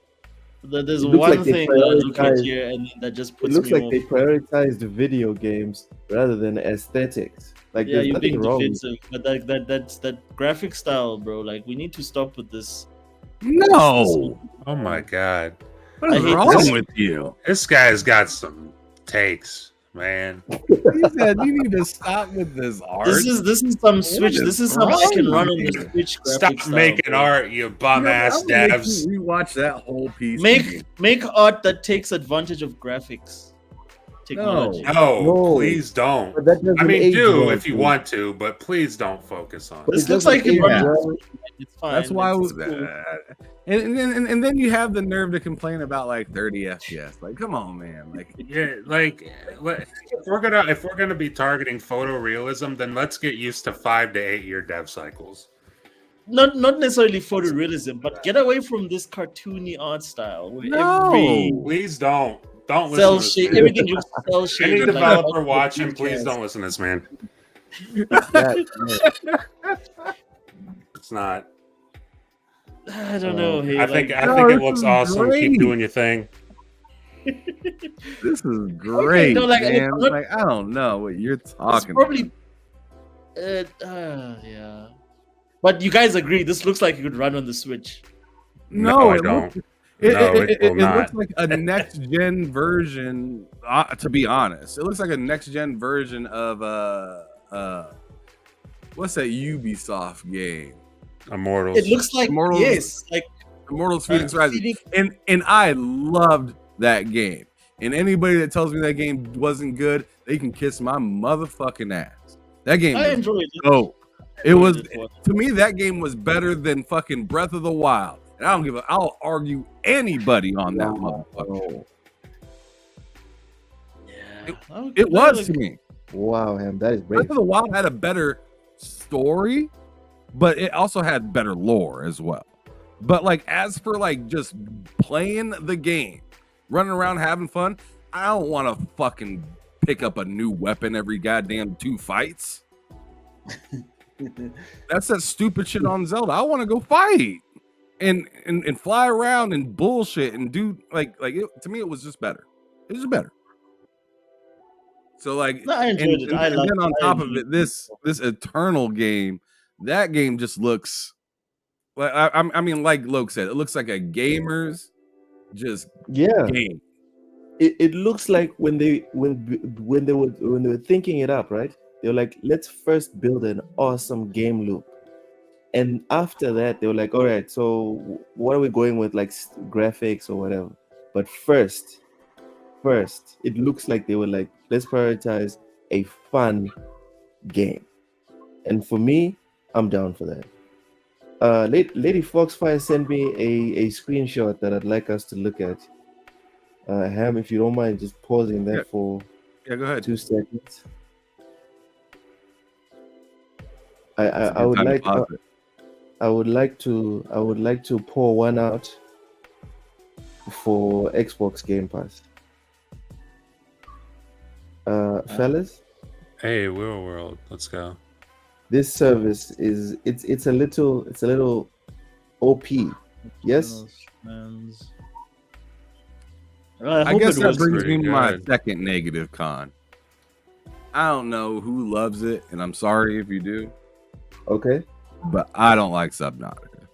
There's It looks one like they thing that I look at prioritize- here, and that just It puts looks me like off. they prioritized video games rather than aesthetics. Like Yeah, there's you're nothing being wrong. defensive, but that's that graphic style, bro. Like we need to stop with this. No. Oh my god. What I is hate wrong this. with you? This guy's got some takes, man. He said you need to stop with this art. This is some Switch. is This is some I can run on the wrong Switch graphic Stop style, making bro. art, you bum ass I'm gonna make devs. you rewatch that whole piece. Make art that takes advantage of graphics technology. No, No. please don't. But that doesn't I mean, age do well, if you dude. want to, but please don't focus on But it. This it looks doesn't like it age runs. well. It's fine. That's why. It's cool. And then you have the nerve to complain about like 30 FPS. Like, come on, man. Like, Yeah, if we're gonna be targeting photorealism, then let's get used to 5 to 8 year dev cycles. Not necessarily photorealism, but get away from this cartoony art style where No. Please don't cell listen to this shade, man. everything looks cell Any shaded. developer watching, please don't listen to this man. That- It's not. I don't know. Hey, I think like, it this looks is awesome. great. Keep doing your thing. this is great, no, like, man. I'm not- Like, I don't know what you're it's talking probably. Yeah. But you guys agree this looks like it could run on the Switch. No, I it don't. looks- No, it will it not. looks like a next gen version. To be honest, it looks like a next gen version of what's that Ubisoft game? Immortals. It looks like Immortals- yes, like Immortals Phoenix Rising. Phoenix- And I loved that game. And anybody that tells me that game wasn't good, they can kiss my motherfucking ass. That game I was enjoyed it. dope. It was, Enjoyed to me, that game was better than fucking Breath of the Wild. And I'll argue anybody on that motherfucker. oh, Yeah. It was to me. wow, man, that is Breath great. of the Wild had a better story, but it also had better lore as well. But like, as for like just playing the game, running around having fun, I don't want to fucking pick up a new weapon every goddamn 2 fights. That's that stupid shit on Zelda. I want to go fight and fly around and bullshit and do like it, to me it was just better. It was just better. So like, No, I enjoyed it. and then on top of it, this Eternal game, that game just looks like I mean, like Loke said, it looks like a gamer's just Yeah, game. it looks like when they were thinking it up, right? They were like, let's first build an awesome game loop, and after that, they were like, all right, so what are we going with, like graphics or whatever? But first, it looks like they were like, let's prioritize a fun game, and for me, I'm down for that. Lady Foxfire sent me a screenshot that I'd like us to look at. Ham, if you don't mind, just pausing that Yeah. for Yeah, go ahead. 2 seconds. It's a I good would time to like pause it. I would like to pour one out for Xbox Game Pass. Fellas, Hey, Real World, let's go. this service is it's a little OP. Yes. Friends. I hope guess it that works brings pretty me to my good. second negative con. I don't know who loves it, and I'm sorry if you do, Okay. but I don't like Subnautica.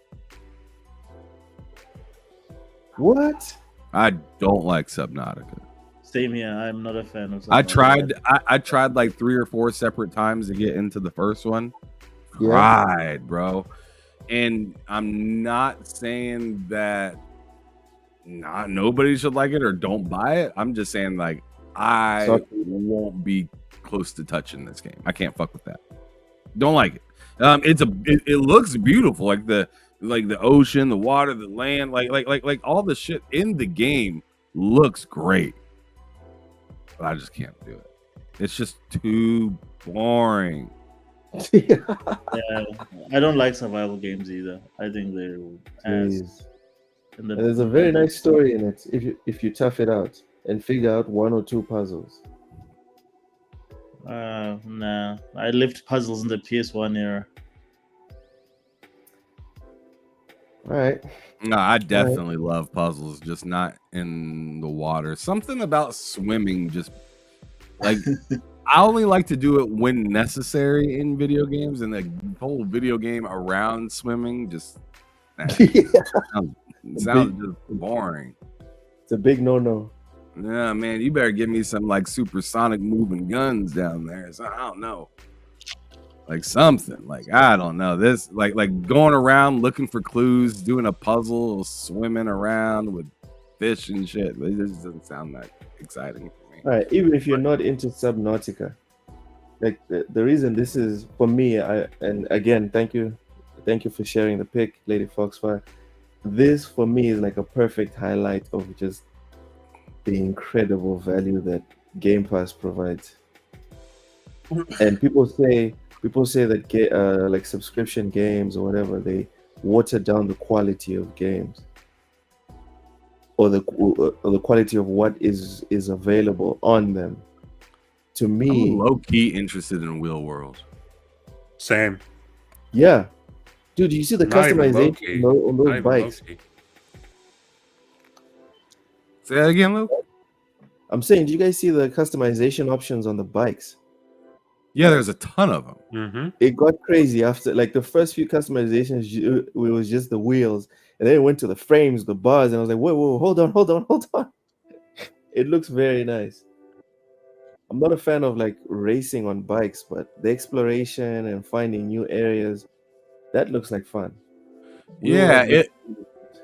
What? I don't like Subnautica. Same here. I'm not a fan of. I something like tried. I tried like 3 or 4 separate times to get into the first one. Yeah. Tried, bro. And I'm not saying that nobody should like it or don't buy it. I'm just saying like I So- won't be close to touching this game. I can't fuck with that. Don't like it. It looks beautiful, like the ocean, the water, the land, like all the shit in the game looks great. But I just can't do it. It's just too boring. Yeah, I don't like survival games either. I think they're ass. Jeez. And the- There's a very nice story in it if you tough it out and figure out 1 or 2 puzzles. Nah, I lived puzzles in the PS1 era. All right. No, I definitely love puzzles, just not in the water. Something about swimming, just like I only like to do it when necessary in video games, and the whole video game around swimming just sounds just boring. It's a big no-no. Yeah, man, you better give me some like supersonic moving guns down there. So I don't know, like something like I don't know. This like going around looking for clues, doing a puzzle, swimming around with fish and shit. It just doesn't sound that exciting for me. All right, even if you're not into Subnautica, like the reason this is for me, and again, thank you for sharing the pick, Lady Foxfire. This for me is like a perfect highlight of just the incredible value that Game Pass provides. And people say that like subscription games or whatever, they water down the quality of games or the quality of what is available on them. To me, I'm low key interested in Wheel World. Same. yeah, dude, you see the Not even customization low-key. on Not those even bikes. low-key. Say that again, Luke. I'm saying, do you guys see the customization options on the bikes? Yeah, there's a ton of them. Mm-hmm. It got crazy after like the first few customizations. It was just the wheels, and then it went to the frames, the bars, and I was like, whoa, hold on. It looks very nice. I'm not a fan of like racing on bikes, but the exploration and finding new areas, that looks like fun. Yeah,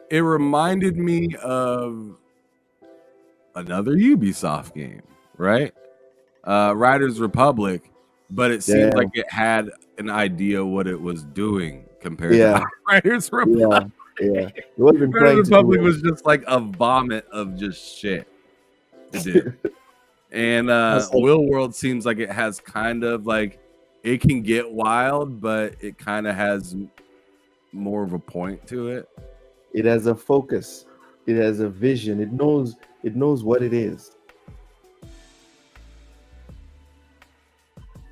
it reminded me of another Ubisoft game, right? Riders Republic, but it seemed Yeah. like it had an idea what it was doing compared Yeah. to Riders Republic. Yeah. It wasn't trying Riders to Republic do was just like a vomit of just shit. It did. And That's like- Will World seems like it has kind of like it can get wild, but it kind of has more of a point to it. It has a focus. It has a vision. It knows what it is.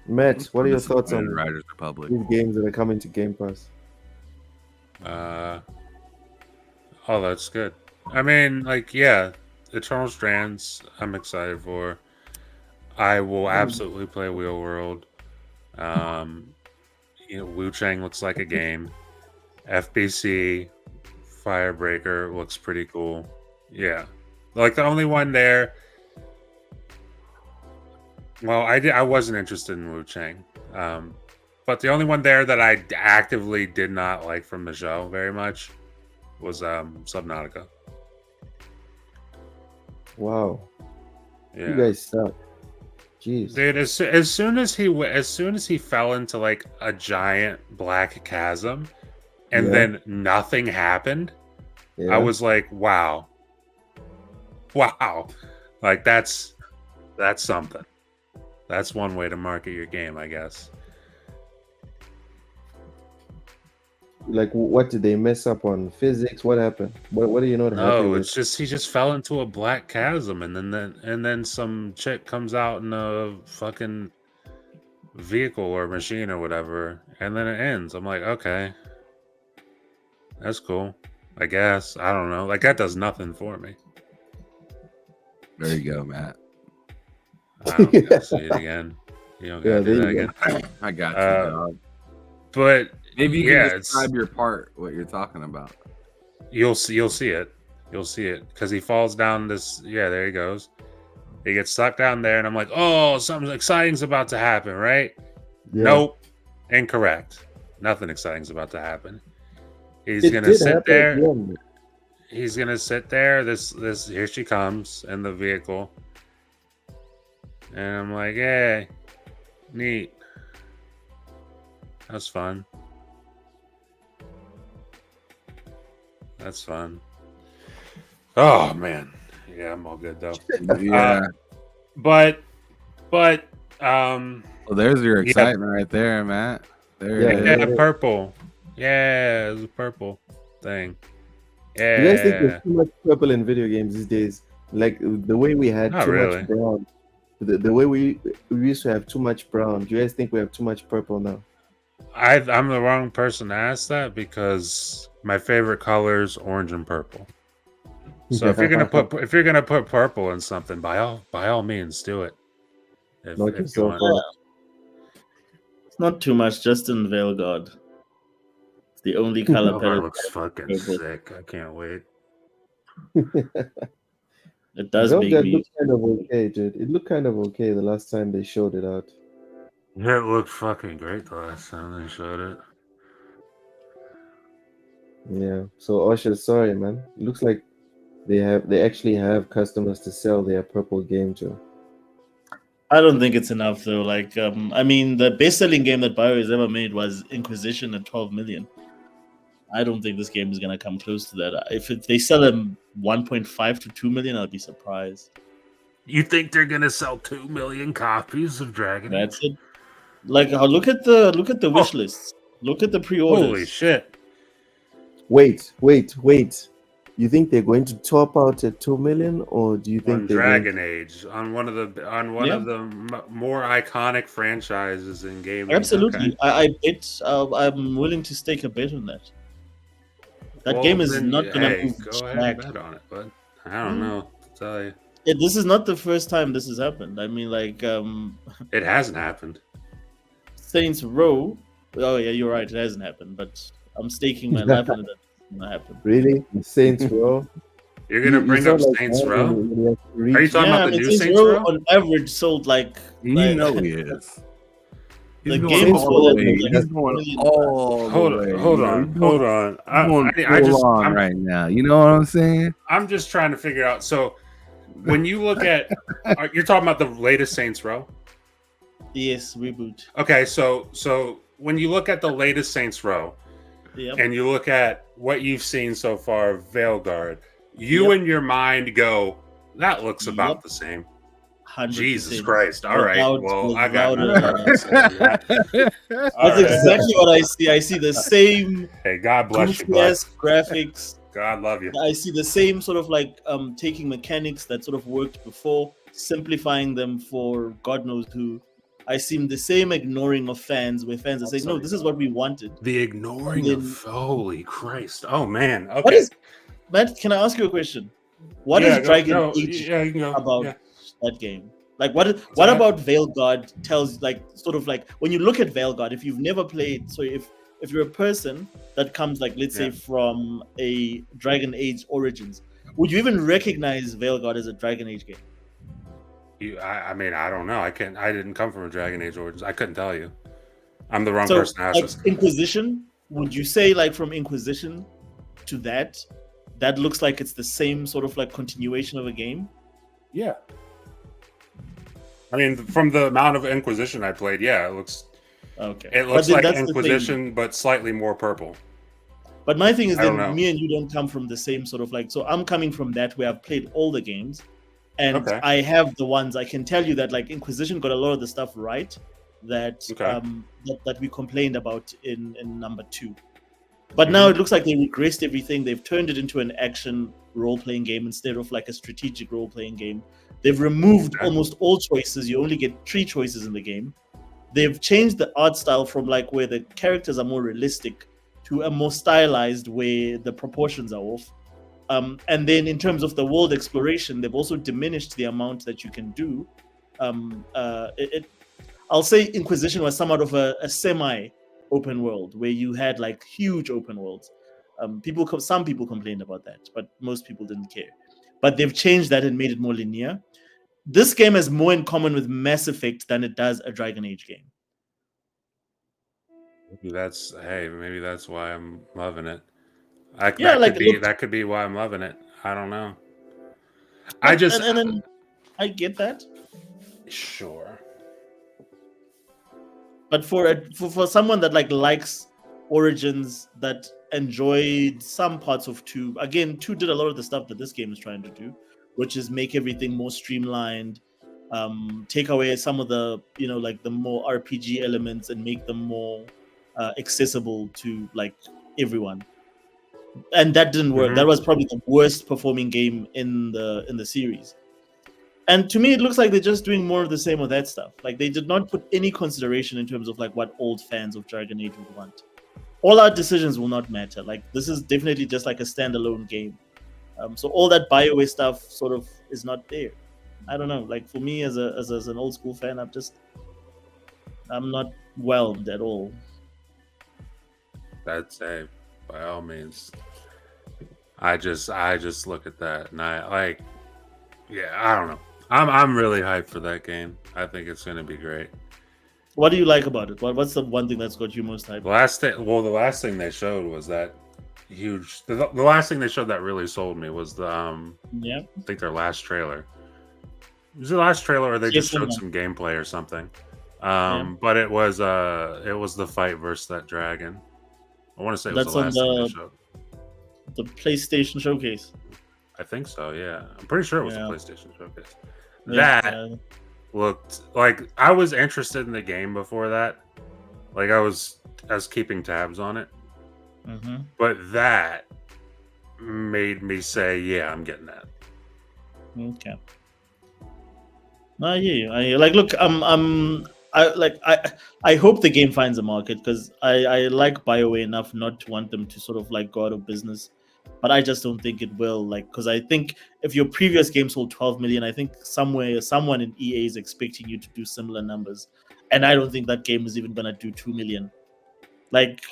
Matt, what are your thoughts on Riders Republic? these games that are coming to Game Pass? Oh, that's good. I mean, like, yeah, Eternal Strands, I'm excited for. I will absolutely play Wheel World. Wu Chang looks like a game. FBC, Firebreaker looks pretty cool. Yeah, like the only one there. Well, I wasn't interested in Wu Chang, but the only one there that I actively did not like from the show very much was Subnautica. Wow, Yeah. you guys suck. Jeez. Dude, as soon as he fell into like a giant black chasm, and Yeah. then nothing happened, Yeah. I was like, wow. Like that's something. That's one way to market your game, I guess. Like, what did they mess up on physics? What happened? What are you not happy No, with? it's just he just fell into a black chasm, and then some chick comes out in a fucking vehicle or machine or whatever, and then it ends. I'm like, okay, that's cool. I guess I don't know. Like that does nothing for me. There you go, Matt. I don't gotta see it again. You don't gotta Yeah, do there that you again. I got you, dog. But Maybe you yeah, can describe your part, what you're talking about. you'll see it. You'll see it because he falls down this. Yeah, there he goes. He gets stuck down there, and I'm like, oh, something exciting's about to happen, right? Yeah. Nope, incorrect. Nothing exciting's about to happen. He's It gonna did sit happen at there. the end. He's gonna sit there. This here she comes in the vehicle, and I'm like, hey, neat. That's fun. That's fun. Oh man, yeah, I'm all good though. Yeah. But Well, there's your yeah. excitement right there, Matt. There Yeah, it yeah, is. purple. Yeah, it's a purple thing. Yeah. You guys think there's too much purple in video games these days? Like the way we had Not too really. much brown. The way we used to have too much brown. Do you guys think we have too much purple now? I'm the wrong person to ask that because my favorite color is orange and purple. So if you're gonna put purple in something, by all means, do it. Knock If you yourself want. out. It's not too much. Justin Veilguard. It's the only color Veilguard palette. looks fucking Purple. sick. I can't wait. It does make Velvet me. looked kind of okay, dude. It looked kind of okay the last time they showed it out. Yeah, it looked fucking great the last time they showed it. Yeah. So Usher, sorry, man. It looks like they actually have customers to sell their purple game to. I don't think it's enough though. Like, I mean, the best-selling game that Bio has ever made was Inquisition at 12 million. I don't think this game is gonna come close to that. If they sell them 1.5 to 2 million, I'll be surprised. You think they're gonna sell 2 million copies of Dragon Age? That's it. Like, look at the wish lists. Look at the pre-orders. Holy shit! Wait. You think they're going to top out at 2 million, or do you think On they're Dragon Age, on one of the Yeah. more iconic franchises in gaming. Absolutely. Okay. I bet. I'm willing to stake a bet on that. That Well, game is then, not gonna hey, move go ahead back. and bet on it, but I don't know what to tell you. This is not the first time this has happened. I mean, like, It hasn't happened. Saints Row. Oh yeah, you're right. It hasn't happened, but I'm staking my life on it. That it's gonna happen. really Saints Row? You're gonna bring up sound like Saints one Row? when you have to reach- Are you talking Yeah, about I the mean, new Saints Saints Row Row? on average sold like. You know he is. The He's going games all the for way. that- He's going all Hold the way. on, hold you know. on, He's hold going- on. he's going full on right now. You know what I'm saying? I'm just trying to figure out. So, when you look at, you're talking about the latest Saints Row. Yes, reboot. Okay, so when you look at the latest Saints Row, Yep. and you look at what you've seen so far of Veilguard, you Yep. in your mind go, that looks about Yep. the same. 100%. Jesus Christ. All right. Without- Well, I got without, nothing. That's All right. exactly what I see. I see the same Hey, God bless you, bud. goofy-ass graphics. God love you. I see the same sort of like taking mechanics that sort of worked before, simplifying them for God knows who. I see the same ignoring of fans, where fans are saying, "No, this is what we wanted." The ignoring Then- of holy Christ. Oh man. Okay. What is Matt? Can I ask you a question? What Yeah, is Dragon go, Age yeah, you can go. about Yeah. that game? Like, what that? about Veilguard tells, like, sort of like when you look at Veilguard, if you've never played, so if you're a person that comes, like, let's say Yeah. from a Dragon Age Origins, would you even recognize Veilguard as a Dragon Age game? I mean, I don't know. I didn't come from a Dragon Age Origins. I couldn't tell you. I'm the wrong So, person to ask like, this. Inquisition, would you say, like, from Inquisition to that looks like it's the same sort of like continuation of a game? Yeah. I mean, from the amount of Inquisition I played, yeah, it looks Okay. like But then that's the thing. Inquisition, but slightly more purple. But my thing is, I don't then know. me and you don't come from the same sort of like. So I'm coming from that where I've played all the games, and Okay. I have the ones I can tell you that like Inquisition got a lot of the stuff right that Okay. that we complained about in number 2. But now it looks like they regressed everything. They've turned it into an action role-playing game instead of like a strategic role-playing game. They've removed Okay. almost all choices. You only get 3 choices in the game. They've changed the art style from like where the characters are more realistic to a more stylized where the proportions are off. And then in terms of the world exploration, they've also diminished the amount that you can do. I'll say Inquisition was somewhat of a semi-open world where you had like huge open worlds. Some people complained about that, but most people didn't care. But they've changed that and made it more linear. This game has more in common with Mass Effect than it does a Dragon Age game. Maybe that's why I'm loving it. Yeah, That like could be look, that could be why I'm loving it. I don't know. and I get that. Sure. But for someone that like likes Origins, that enjoyed some parts of 2, again, 2 did a lot of the stuff that this game is trying to do, which is make everything more streamlined, take away some of the like the more RPG elements and make them more accessible to like everyone. And that didn't work. That was probably the worst performing game in the series. And to me, it looks like they're just doing more of the same with that stuff. Like they did not put any consideration in terms of like what old fans of Dragon Age would want. All our decisions will not matter. Like this is definitely just like a standalone game. So all that BioWare stuff sort of is not there. I don't know. Like for me as an old school fan, I'm not whelmed at all. That's by all means. I just look at that and I don't know. I'm really hyped for that game. I think it's gonna be great. What do you like about it? What's the one thing that's got you most hyped? The last thing they showed was that huge. The last thing they showed that really sold me was the Yeah. I think their last trailer. Was it the last trailer, or they just showed yeah. some gameplay or something? But it was the fight versus that dragon. I want to say it was That's the on last thing they showed. the PlayStation Showcase. I think so. Yeah, I'm pretty sure it was Yeah. the PlayStation Showcase. Yeah, That looked like I was interested in the game before that. Like I was keeping tabs on it, but that made me say, "Yeah, I'm getting that." Okay. No, yeah. I like. Look, I hope the game finds a market because I like BioWare enough not to want them to sort of like go out of business, but I just don't think it will. Like, because I think if your previous game sold 12 million, I think someone in EA is expecting you to do similar numbers, and I don't think that game is even gonna do 2 million. Like,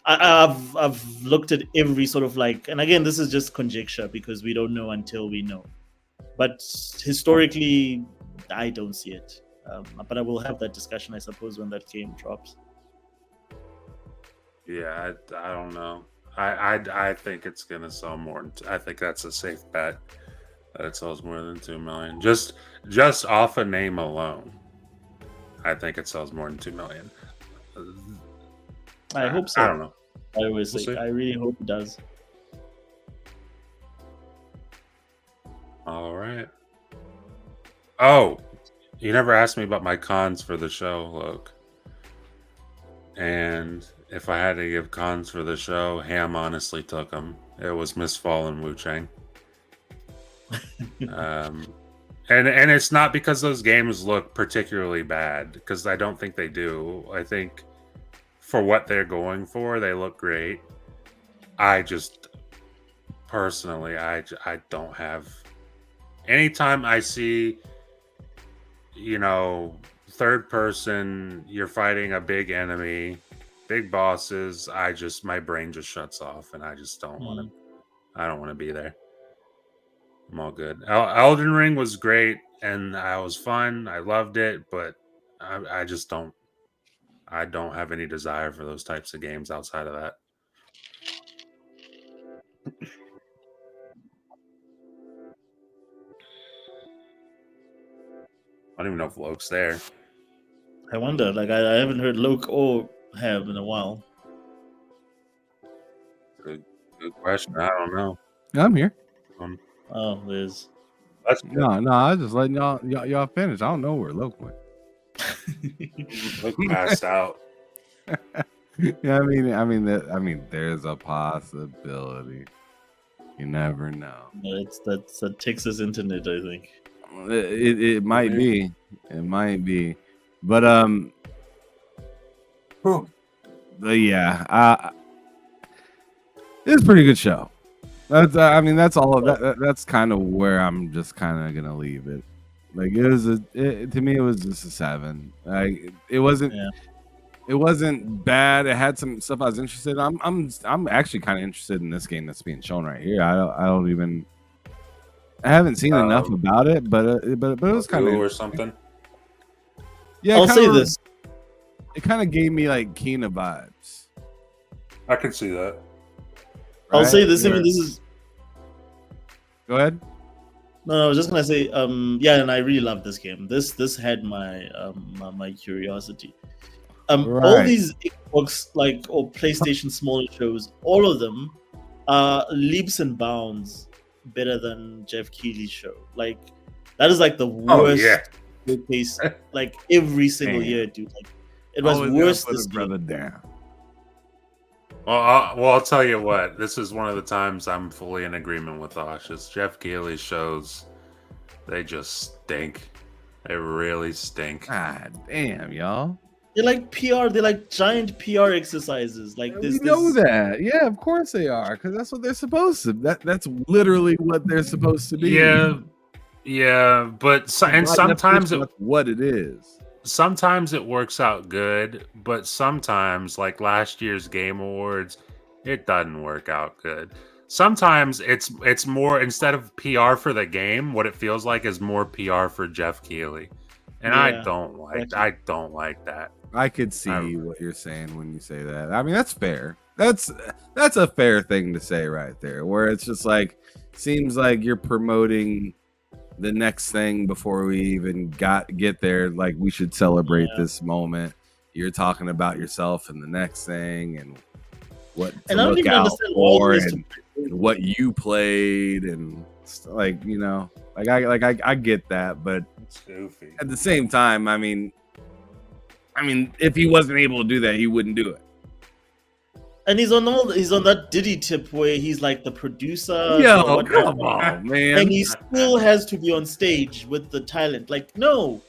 I've looked at every sort of like, and again, this is just conjecture because we don't know until we know. But historically, I don't see it. But I will have that discussion, I suppose, when that game drops. Yeah, I don't know. I think it's gonna sell more. I think that's a safe bet that it sells more than 2 million. Just off a name alone, I think it sells more than 2 million. I hope so. I don't know. I always We'll say, see. I really hope it does. All right. Oh, you never asked me about my cons for the show, Luke. And if I had to give cons for the show, Ham honestly took them. It was Mistfall and Wu Chang. And it's not because those games look particularly bad, because I don't think they do. I think for what they're going for, they look great. I just personally, I don't have. Anytime I see, third person, you're fighting a big enemy, big bosses, my brain just shuts off, and I just don't want to. I don't want to be there. I'm all good. Elden Ring was great, and I was fun. I loved it, but I just don't. I don't have any desire for those types of games outside of that. I don't even know if Loke's there. I wonder. Like, I haven't heard Luke or Have in a while. Good question. I don't know. I'm here. Oh, Liz. That's good. No, I was just letting y'all finish. I don't know where Loke went. Look passed out. Yeah, I mean, there's a possibility. You never know. That's the Texas internet, I think. It might be. It might be. But but yeah, it's a pretty good show. That's that's all of that. That's kind of where I'm just kind of gonna leave it. Like to me, it was just a 7. Like it wasn't. Yeah. It wasn't bad. It had some stuff I was interested in. I'm actually kind of interested in this game that's being shown right here. I haven't seen enough about it, but it was kind of or something. Yeah, I'll say this. It kind of gave me like Kina vibes. I can see that. I'll right? say this. I Where- mean, this is. Go ahead. No, I was just gonna say, yeah, and I really love this game. This had my my curiosity. All Right. these Xbox or PlayStation smaller shows, all of them are leaps and bounds better than Jeff Keighley's show. Like that is like the worst case, like every single Damn. year, dude. Like it was Always worse gotta put this a year. brother down. Well, I'll tell you what. This is one of the times I'm fully in agreement with Osh's. Jeff Keighley's shows, they just stink. They really stink. God damn, y'all. They're like PR. They're like giant PR exercises. Like We this. know that. Yeah, of course they are, because that's what they're supposed to. That's literally what they're supposed to be. Yeah, but sometimes that's what it is. Sometimes it works out good, but sometimes, like last year's Game Awards, it doesn't work out good. Sometimes it's more, instead of PR for the game, what it feels like is more PR for Jeff Keighley, and Yeah, I don't like that. I could see what you're saying when you say that. I mean, that's fair. That's a fair thing to say right there, where it's just like seems like you're promoting the next thing before we even get there. Like we should celebrate this moment. You're talking about yourself and the next thing and what to And I don't look even out understand why for there is and what you played and like, you know, I get that, but It's goofy. at the same time, I mean, if he wasn't able to do that, he wouldn't do it. And he's on that Diddy tip where he's like the producer. Yo, or come whatever. on, man. And he still has to be on stage with the talent. Like, no,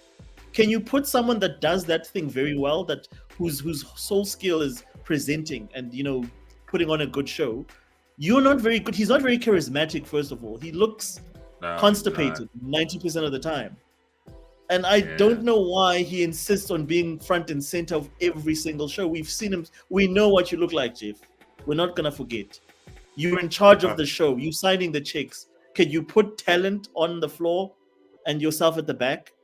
can you put someone that does that thing very well, that whose sole skill is presenting and putting on a good show? You're not very good. He's not very charismatic. First of all, he looks No, constipated 90% of the time. And I don't know why he insists on being front and center of every single show. We've seen him. We know what you look like, Jeff. We're not going to forget. You're in charge of the show. You signing the checks. Can you put talent on the floor and yourself at the back?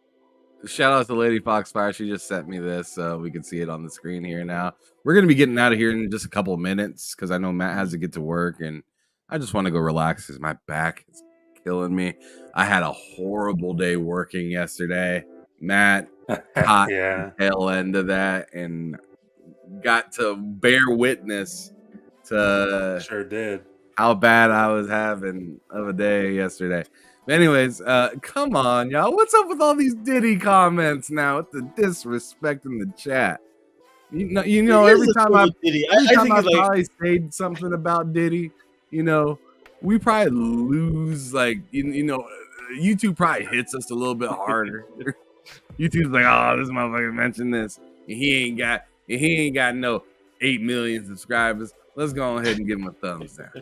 Shout out to Lady Foxfire. She just sent me this, so we can see it on the screen here now. We're going to be getting out of here in just a couple of minutes because I know Matt has to get to work, and I just want to go relax because my back is killing me. I had a horrible day working yesterday. Matt caught the tail end of that and got to bear witness to Sure did. how bad I was having of a day yesterday. But anyways, come on, y'all. What's up with all these Diddy comments now with the disrespect in the chat? You know, every time I probably said something about Diddy, we probably lose, like, YouTube probably hits us a little bit harder. YouTube's like, oh, this motherfucker mentioned this, and he ain't got no 8 million subscribers. Let's go ahead and give him a thumbs down.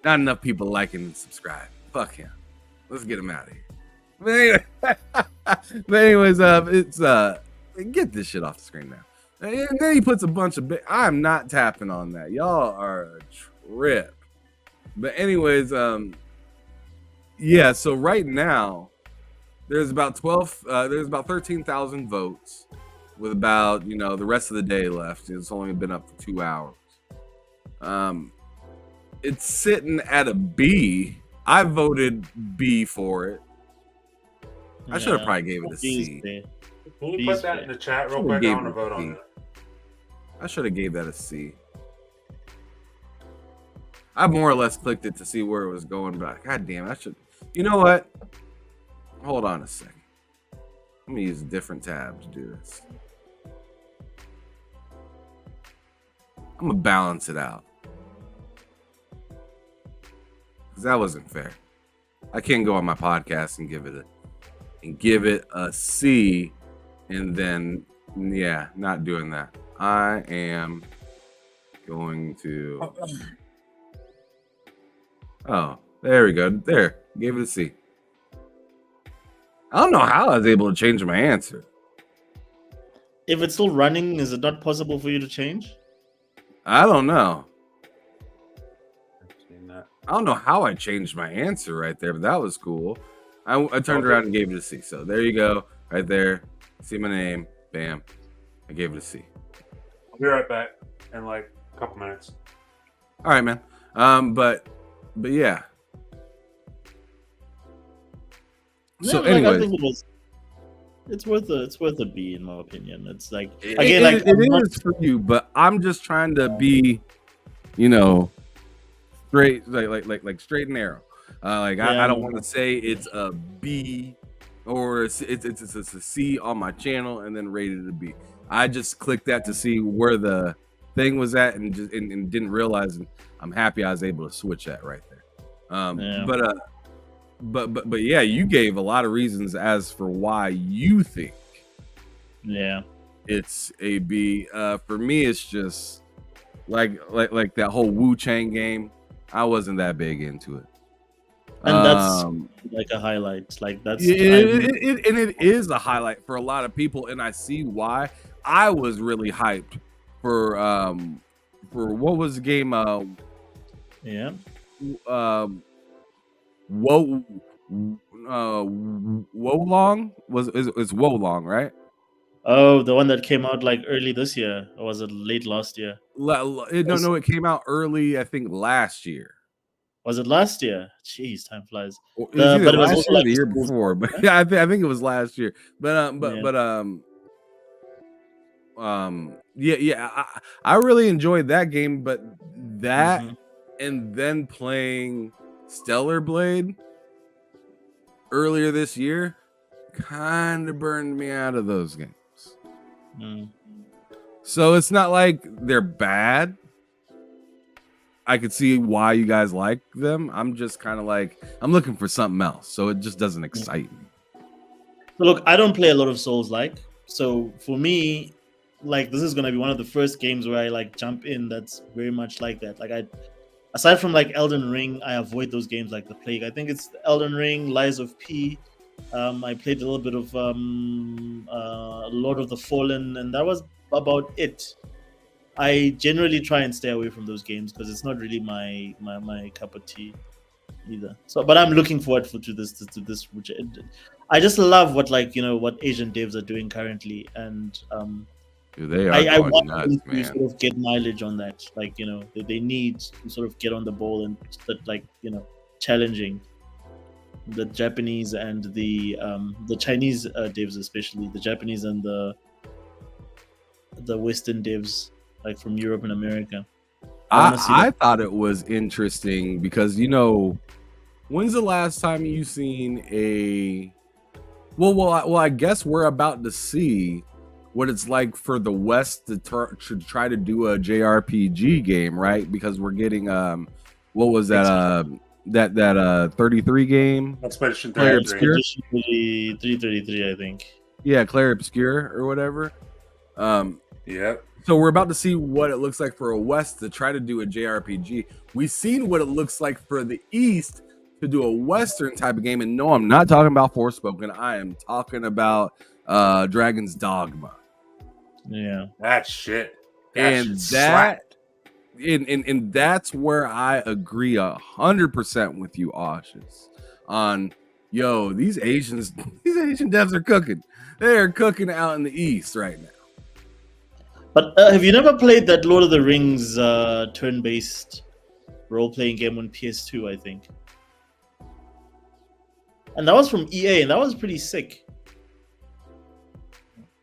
Not enough people liking and subscribing. Fuck him. Let's get him out of here. But anyways, it's get this shit off the screen now. And then he puts a bunch of I'm not tapping on that. Y'all are a trip. But anyways, yeah, so right now there's about 13,000 votes with about, the rest of the day left. It's only been up for 2 hours. It's sitting at a B. I voted B for it. I should have probably gave it a C. Can you put that in the chat real quick? I want to vote on I should have gave that a C. I more or less clicked it to see where it was going, but god damn, I should. You know what? Hold on a second. Let me use a different tab to do this. I'm gonna balance it out. Because that wasn't fair. I can't go on my podcast and give it a C and then not doing that. I am going to there we go. There. Gave it a C. I don't know how I was able to change my answer. If it's still running, is it not possible for you to change? I don't know. I've seen that. I don't know how I changed my answer right there, but that was cool. I turned around and gave it a C. So there you go. Right there. See my name. Bam. I gave it a C. I'll be right back in like a couple minutes. All right, man. But yeah. So, I anyways, think it's worth a B in my opinion. It's like it again, is for you, but I'm just trying to be, straight, like straight and narrow. I don't want to say it's a B or it's a C on my channel and then rated a B. I just clicked that to see where the thing was at and didn't realize. And I'm happy I was able to switch that right there. But yeah, you gave a lot of reasons as for why you think it's a B. For me, it's just like that whole Wu Chang game. I wasn't that big into it. And that's like a highlight. Like that's it is a highlight for a lot of people, and I see why. I was really hyped for what was the game? Wolong it's Wolong, right? Oh, the one that came out like early this year, or was it late last year? No, it came out early, I think last year. Was it last year? Jeez, time flies. It was But it was last also year or like the year before, but yeah, I think it was last year. I really enjoyed that game, but that and then playing Stellar Blade earlier this year kind of burned me out of those games. So it's not like they're bad. I could see why you guys like them. I'm just kind of like, I'm looking for something else, so it just doesn't excite me. So look, I don't play a lot of Souls-like, so for me, like this is gonna be one of the first games where I like jump in. That's very much like that. Like aside from like Elden Ring, I avoid those games like the plague. I think it's Elden Ring, Lies of P. I played a little bit of Lord of the Fallen, and that was about it. I generally try and stay away from those games because it's not really my cup of tea either. So, but I'm looking forward to this. Which I just love what what Asian devs are doing currently, and Dude, they are I going want nuts, them to man. sort of get mileage on that. Like they need to sort of get on the ball and start challenging the Japanese and the Chinese devs, especially the Japanese and the Western devs, like from Europe and America. I thought it was interesting because when's the last time you seen a well I guess we're about to see what it's like for the West to try to do a JRPG game, right? Because we're getting what was that that 33 game? Expedition Claire 33. Obscure? 333, I think. Yeah, Claire Obscure or whatever. Yep. So we're about to see what it looks like for a West to try to do a JRPG. We've seen what it looks like for the East to do a Western type of game. And no, I'm not talking about Forspoken. I am talking about Dragon's Dogma. Yeah. That shit. And that's where I agree 100% with you, Aushus, on these Asian devs are cooking. They are cooking out in the East right now. But have you never played that Lord of the Rings turn-based role-playing game on PS2, I think? And that was from EA, and that was pretty sick.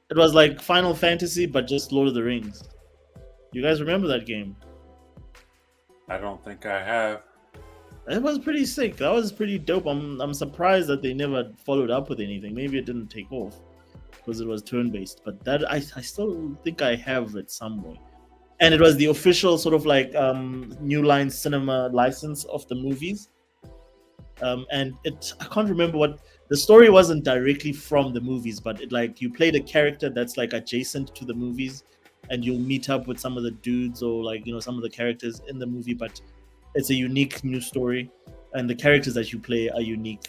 It was like Final Fantasy, but just Lord of the Rings. You guys remember that game? I don't think I have. It was pretty sick. That was pretty dope. I'm surprised that they never followed up with anything. Maybe it didn't take off because it was turn based. But that I still think I have it somewhere. And it was the official sort of like New Line Cinema license of the movies. And I can't remember what the story wasn't directly from the movies, but it like you played a character that's like adjacent to the movies, and you'll meet up with some of the dudes or like some of the characters in the movie, but it's a unique new story, and the characters that you play are unique,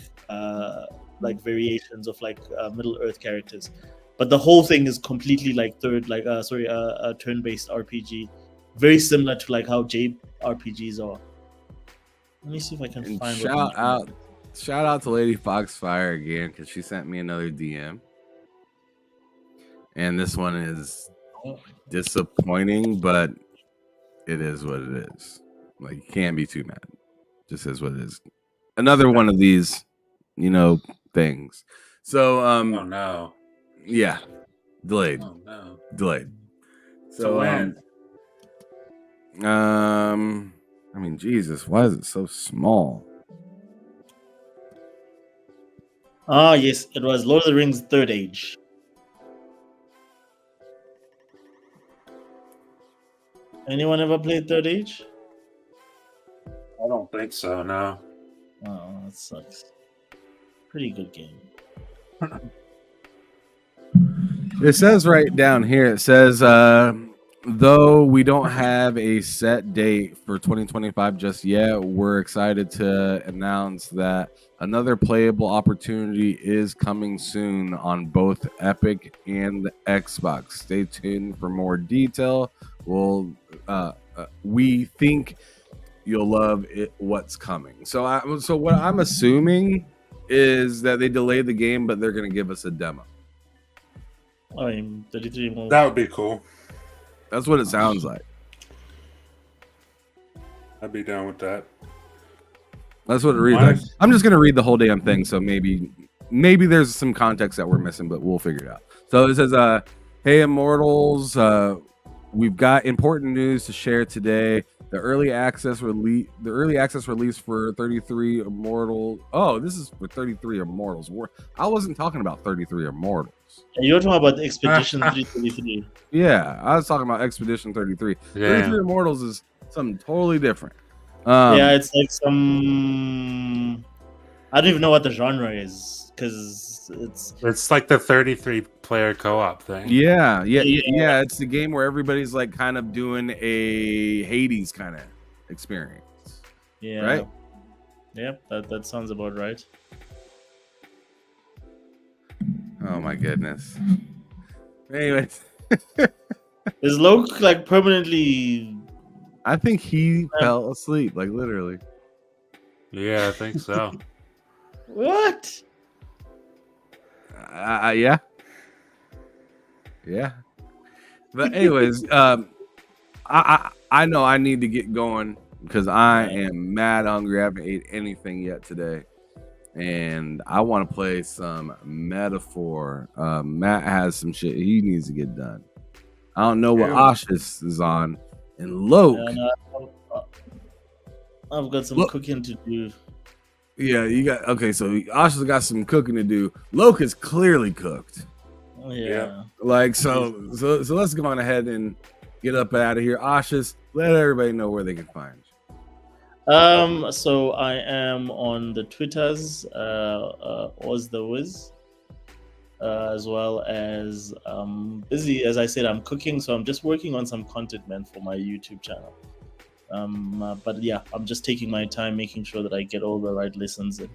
like variations of like Middle Earth characters. But the whole thing is completely like a turn-based RPG, very similar to like how JRPGs are. Let me see if I can And find. shout out to Lady Foxfire again because she sent me another DM, and this one is disappointing, but it is what it is. Like, you can't be too mad. Just is what it is. Another one of these, things. So, Oh no. yeah, delayed. Oh no. Delayed. So when? I mean, Jesus, why is it so small? Ah, yes, it was Lord of the Rings Third Age. Anyone ever played Third Age? I don't think so. No. Oh, that sucks. Pretty good game. It says right down here, it says, though we don't have a set date for 2025 just yet, we're excited to announce that another playable opportunity is coming soon on both Epic and the Xbox. Stay tuned for more detail. We think you'll love it. What's coming? So what I'm assuming is that they delayed the game, but they're going to give us a demo. I'm 33 more. That would be cool. That's what it sounds like. I'd be down with that. That's what it reads like. I'm just gonna read the whole damn thing, so maybe there's some context that we're missing, but we'll figure it out. So it says, "Hey Immortals, we've got important news to share today. The early access release for 33 Immortals. Oh, this is for 33 Immortals. I wasn't talking about 33 Immortals. You're talking about Expedition 333. Yeah, I was talking about Expedition 33. Yeah. 33 Immortals is something totally different. Yeah, it's like some. I don't even know what the genre is because It's like the 33 player co-op thing. Yeah. It's the game where everybody's like kind of doing a Hades kind of experience. Yeah. Right? Yep, that sounds about right. Oh my goodness. Anyways, Is Loke like permanently? I think he fell asleep, like literally. Yeah, I think so. What? Yeah. But anyways, I know I need to get going because I am mad hungry. I haven't ate anything yet today, and I want to play some Metaphor. Matt has some shit he needs to get done. I don't know what Oshus is on, and Loke. I've got some cooking to do. Yeah, you got okay. So Oshus got some cooking to do. Loke is clearly cooked. Yeah. Like so let's go on ahead and get up out of here. Oshus, let everybody know where they can find you. So I am on the Twitters, Oz the Wiz, as well as busy. As I said, I'm cooking, so I'm just working on some content, man, for my YouTube channel. But yeah, I'm just taking my time, making sure that I get all the right lessons in.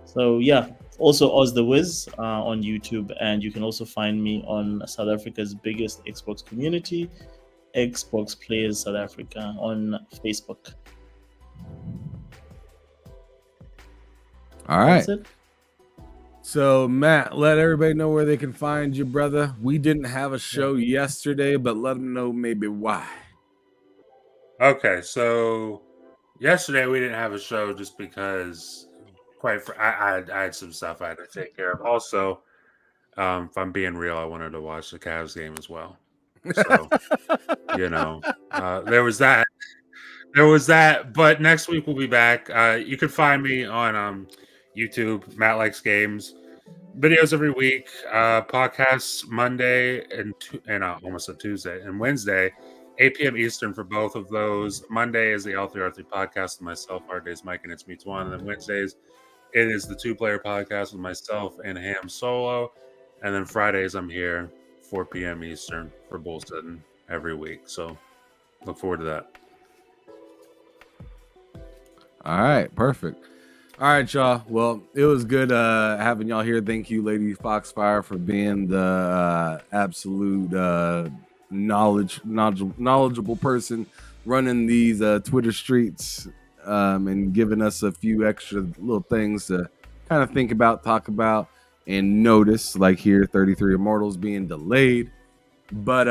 So yeah, also Oz the Wiz on YouTube, and you can also find me on South Africa's biggest Xbox community, Xbox Players South Africa, on Facebook. All right. That's it. So Matt, let everybody know where they can find you, brother. We didn't have a show yesterday, but let them know maybe why. Okay, so yesterday we didn't have a show just because, I had some stuff I had to take care of. Also, if I'm being real, I wanted to watch the Cavs game as well. So, there was that. There was that. But next week we'll be back. You can find me on YouTube, Matt Likes Games. Videos every week. Podcasts Monday and almost a Tuesday and Wednesday, 8 p.m. Eastern for both of those. Monday is the L3R3 podcast with myself, Hard Days Mike, and It's Me Twan. And then Wednesdays, it is the Two Player podcast with myself and Ham Solo. And then Fridays, I'm here, 4 p.m. Eastern for bullshitting every week. So look forward to that. All right, perfect. All right, y'all. Well, it was good having y'all here. Thank you, Lady Foxfire, for being the absolute knowledgeable person running these Twitter streets and giving us a few extra little things to kind of think about, talk about, and notice. Like here, 33 Immortals being delayed, but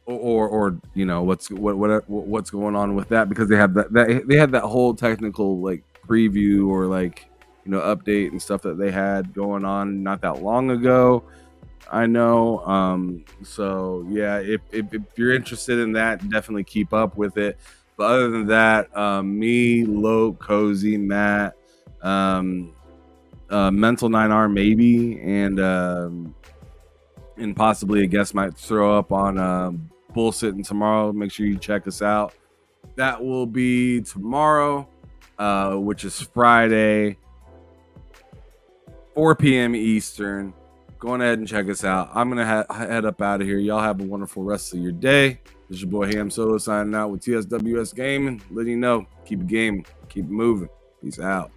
or what's going on with that, because they have that they had that whole technical like preview or update and stuff that they had going on not that long ago. I know. So yeah, if you're interested in that, definitely keep up with it. But other than that, me, Loke, Cozy, Matt, Mental 9R maybe, and possibly a guest might throw up on Bullsitting tomorrow. Make sure you check us out. That will be tomorrow, which is Friday, 4 p.m. Eastern. Go on ahead and check us out. I'm going to head up out of here. Y'all have a wonderful rest of your day. This is your boy Ham Solo signing out with TSWS Gaming. Letting you know, keep it gaming, keep it moving. Peace out.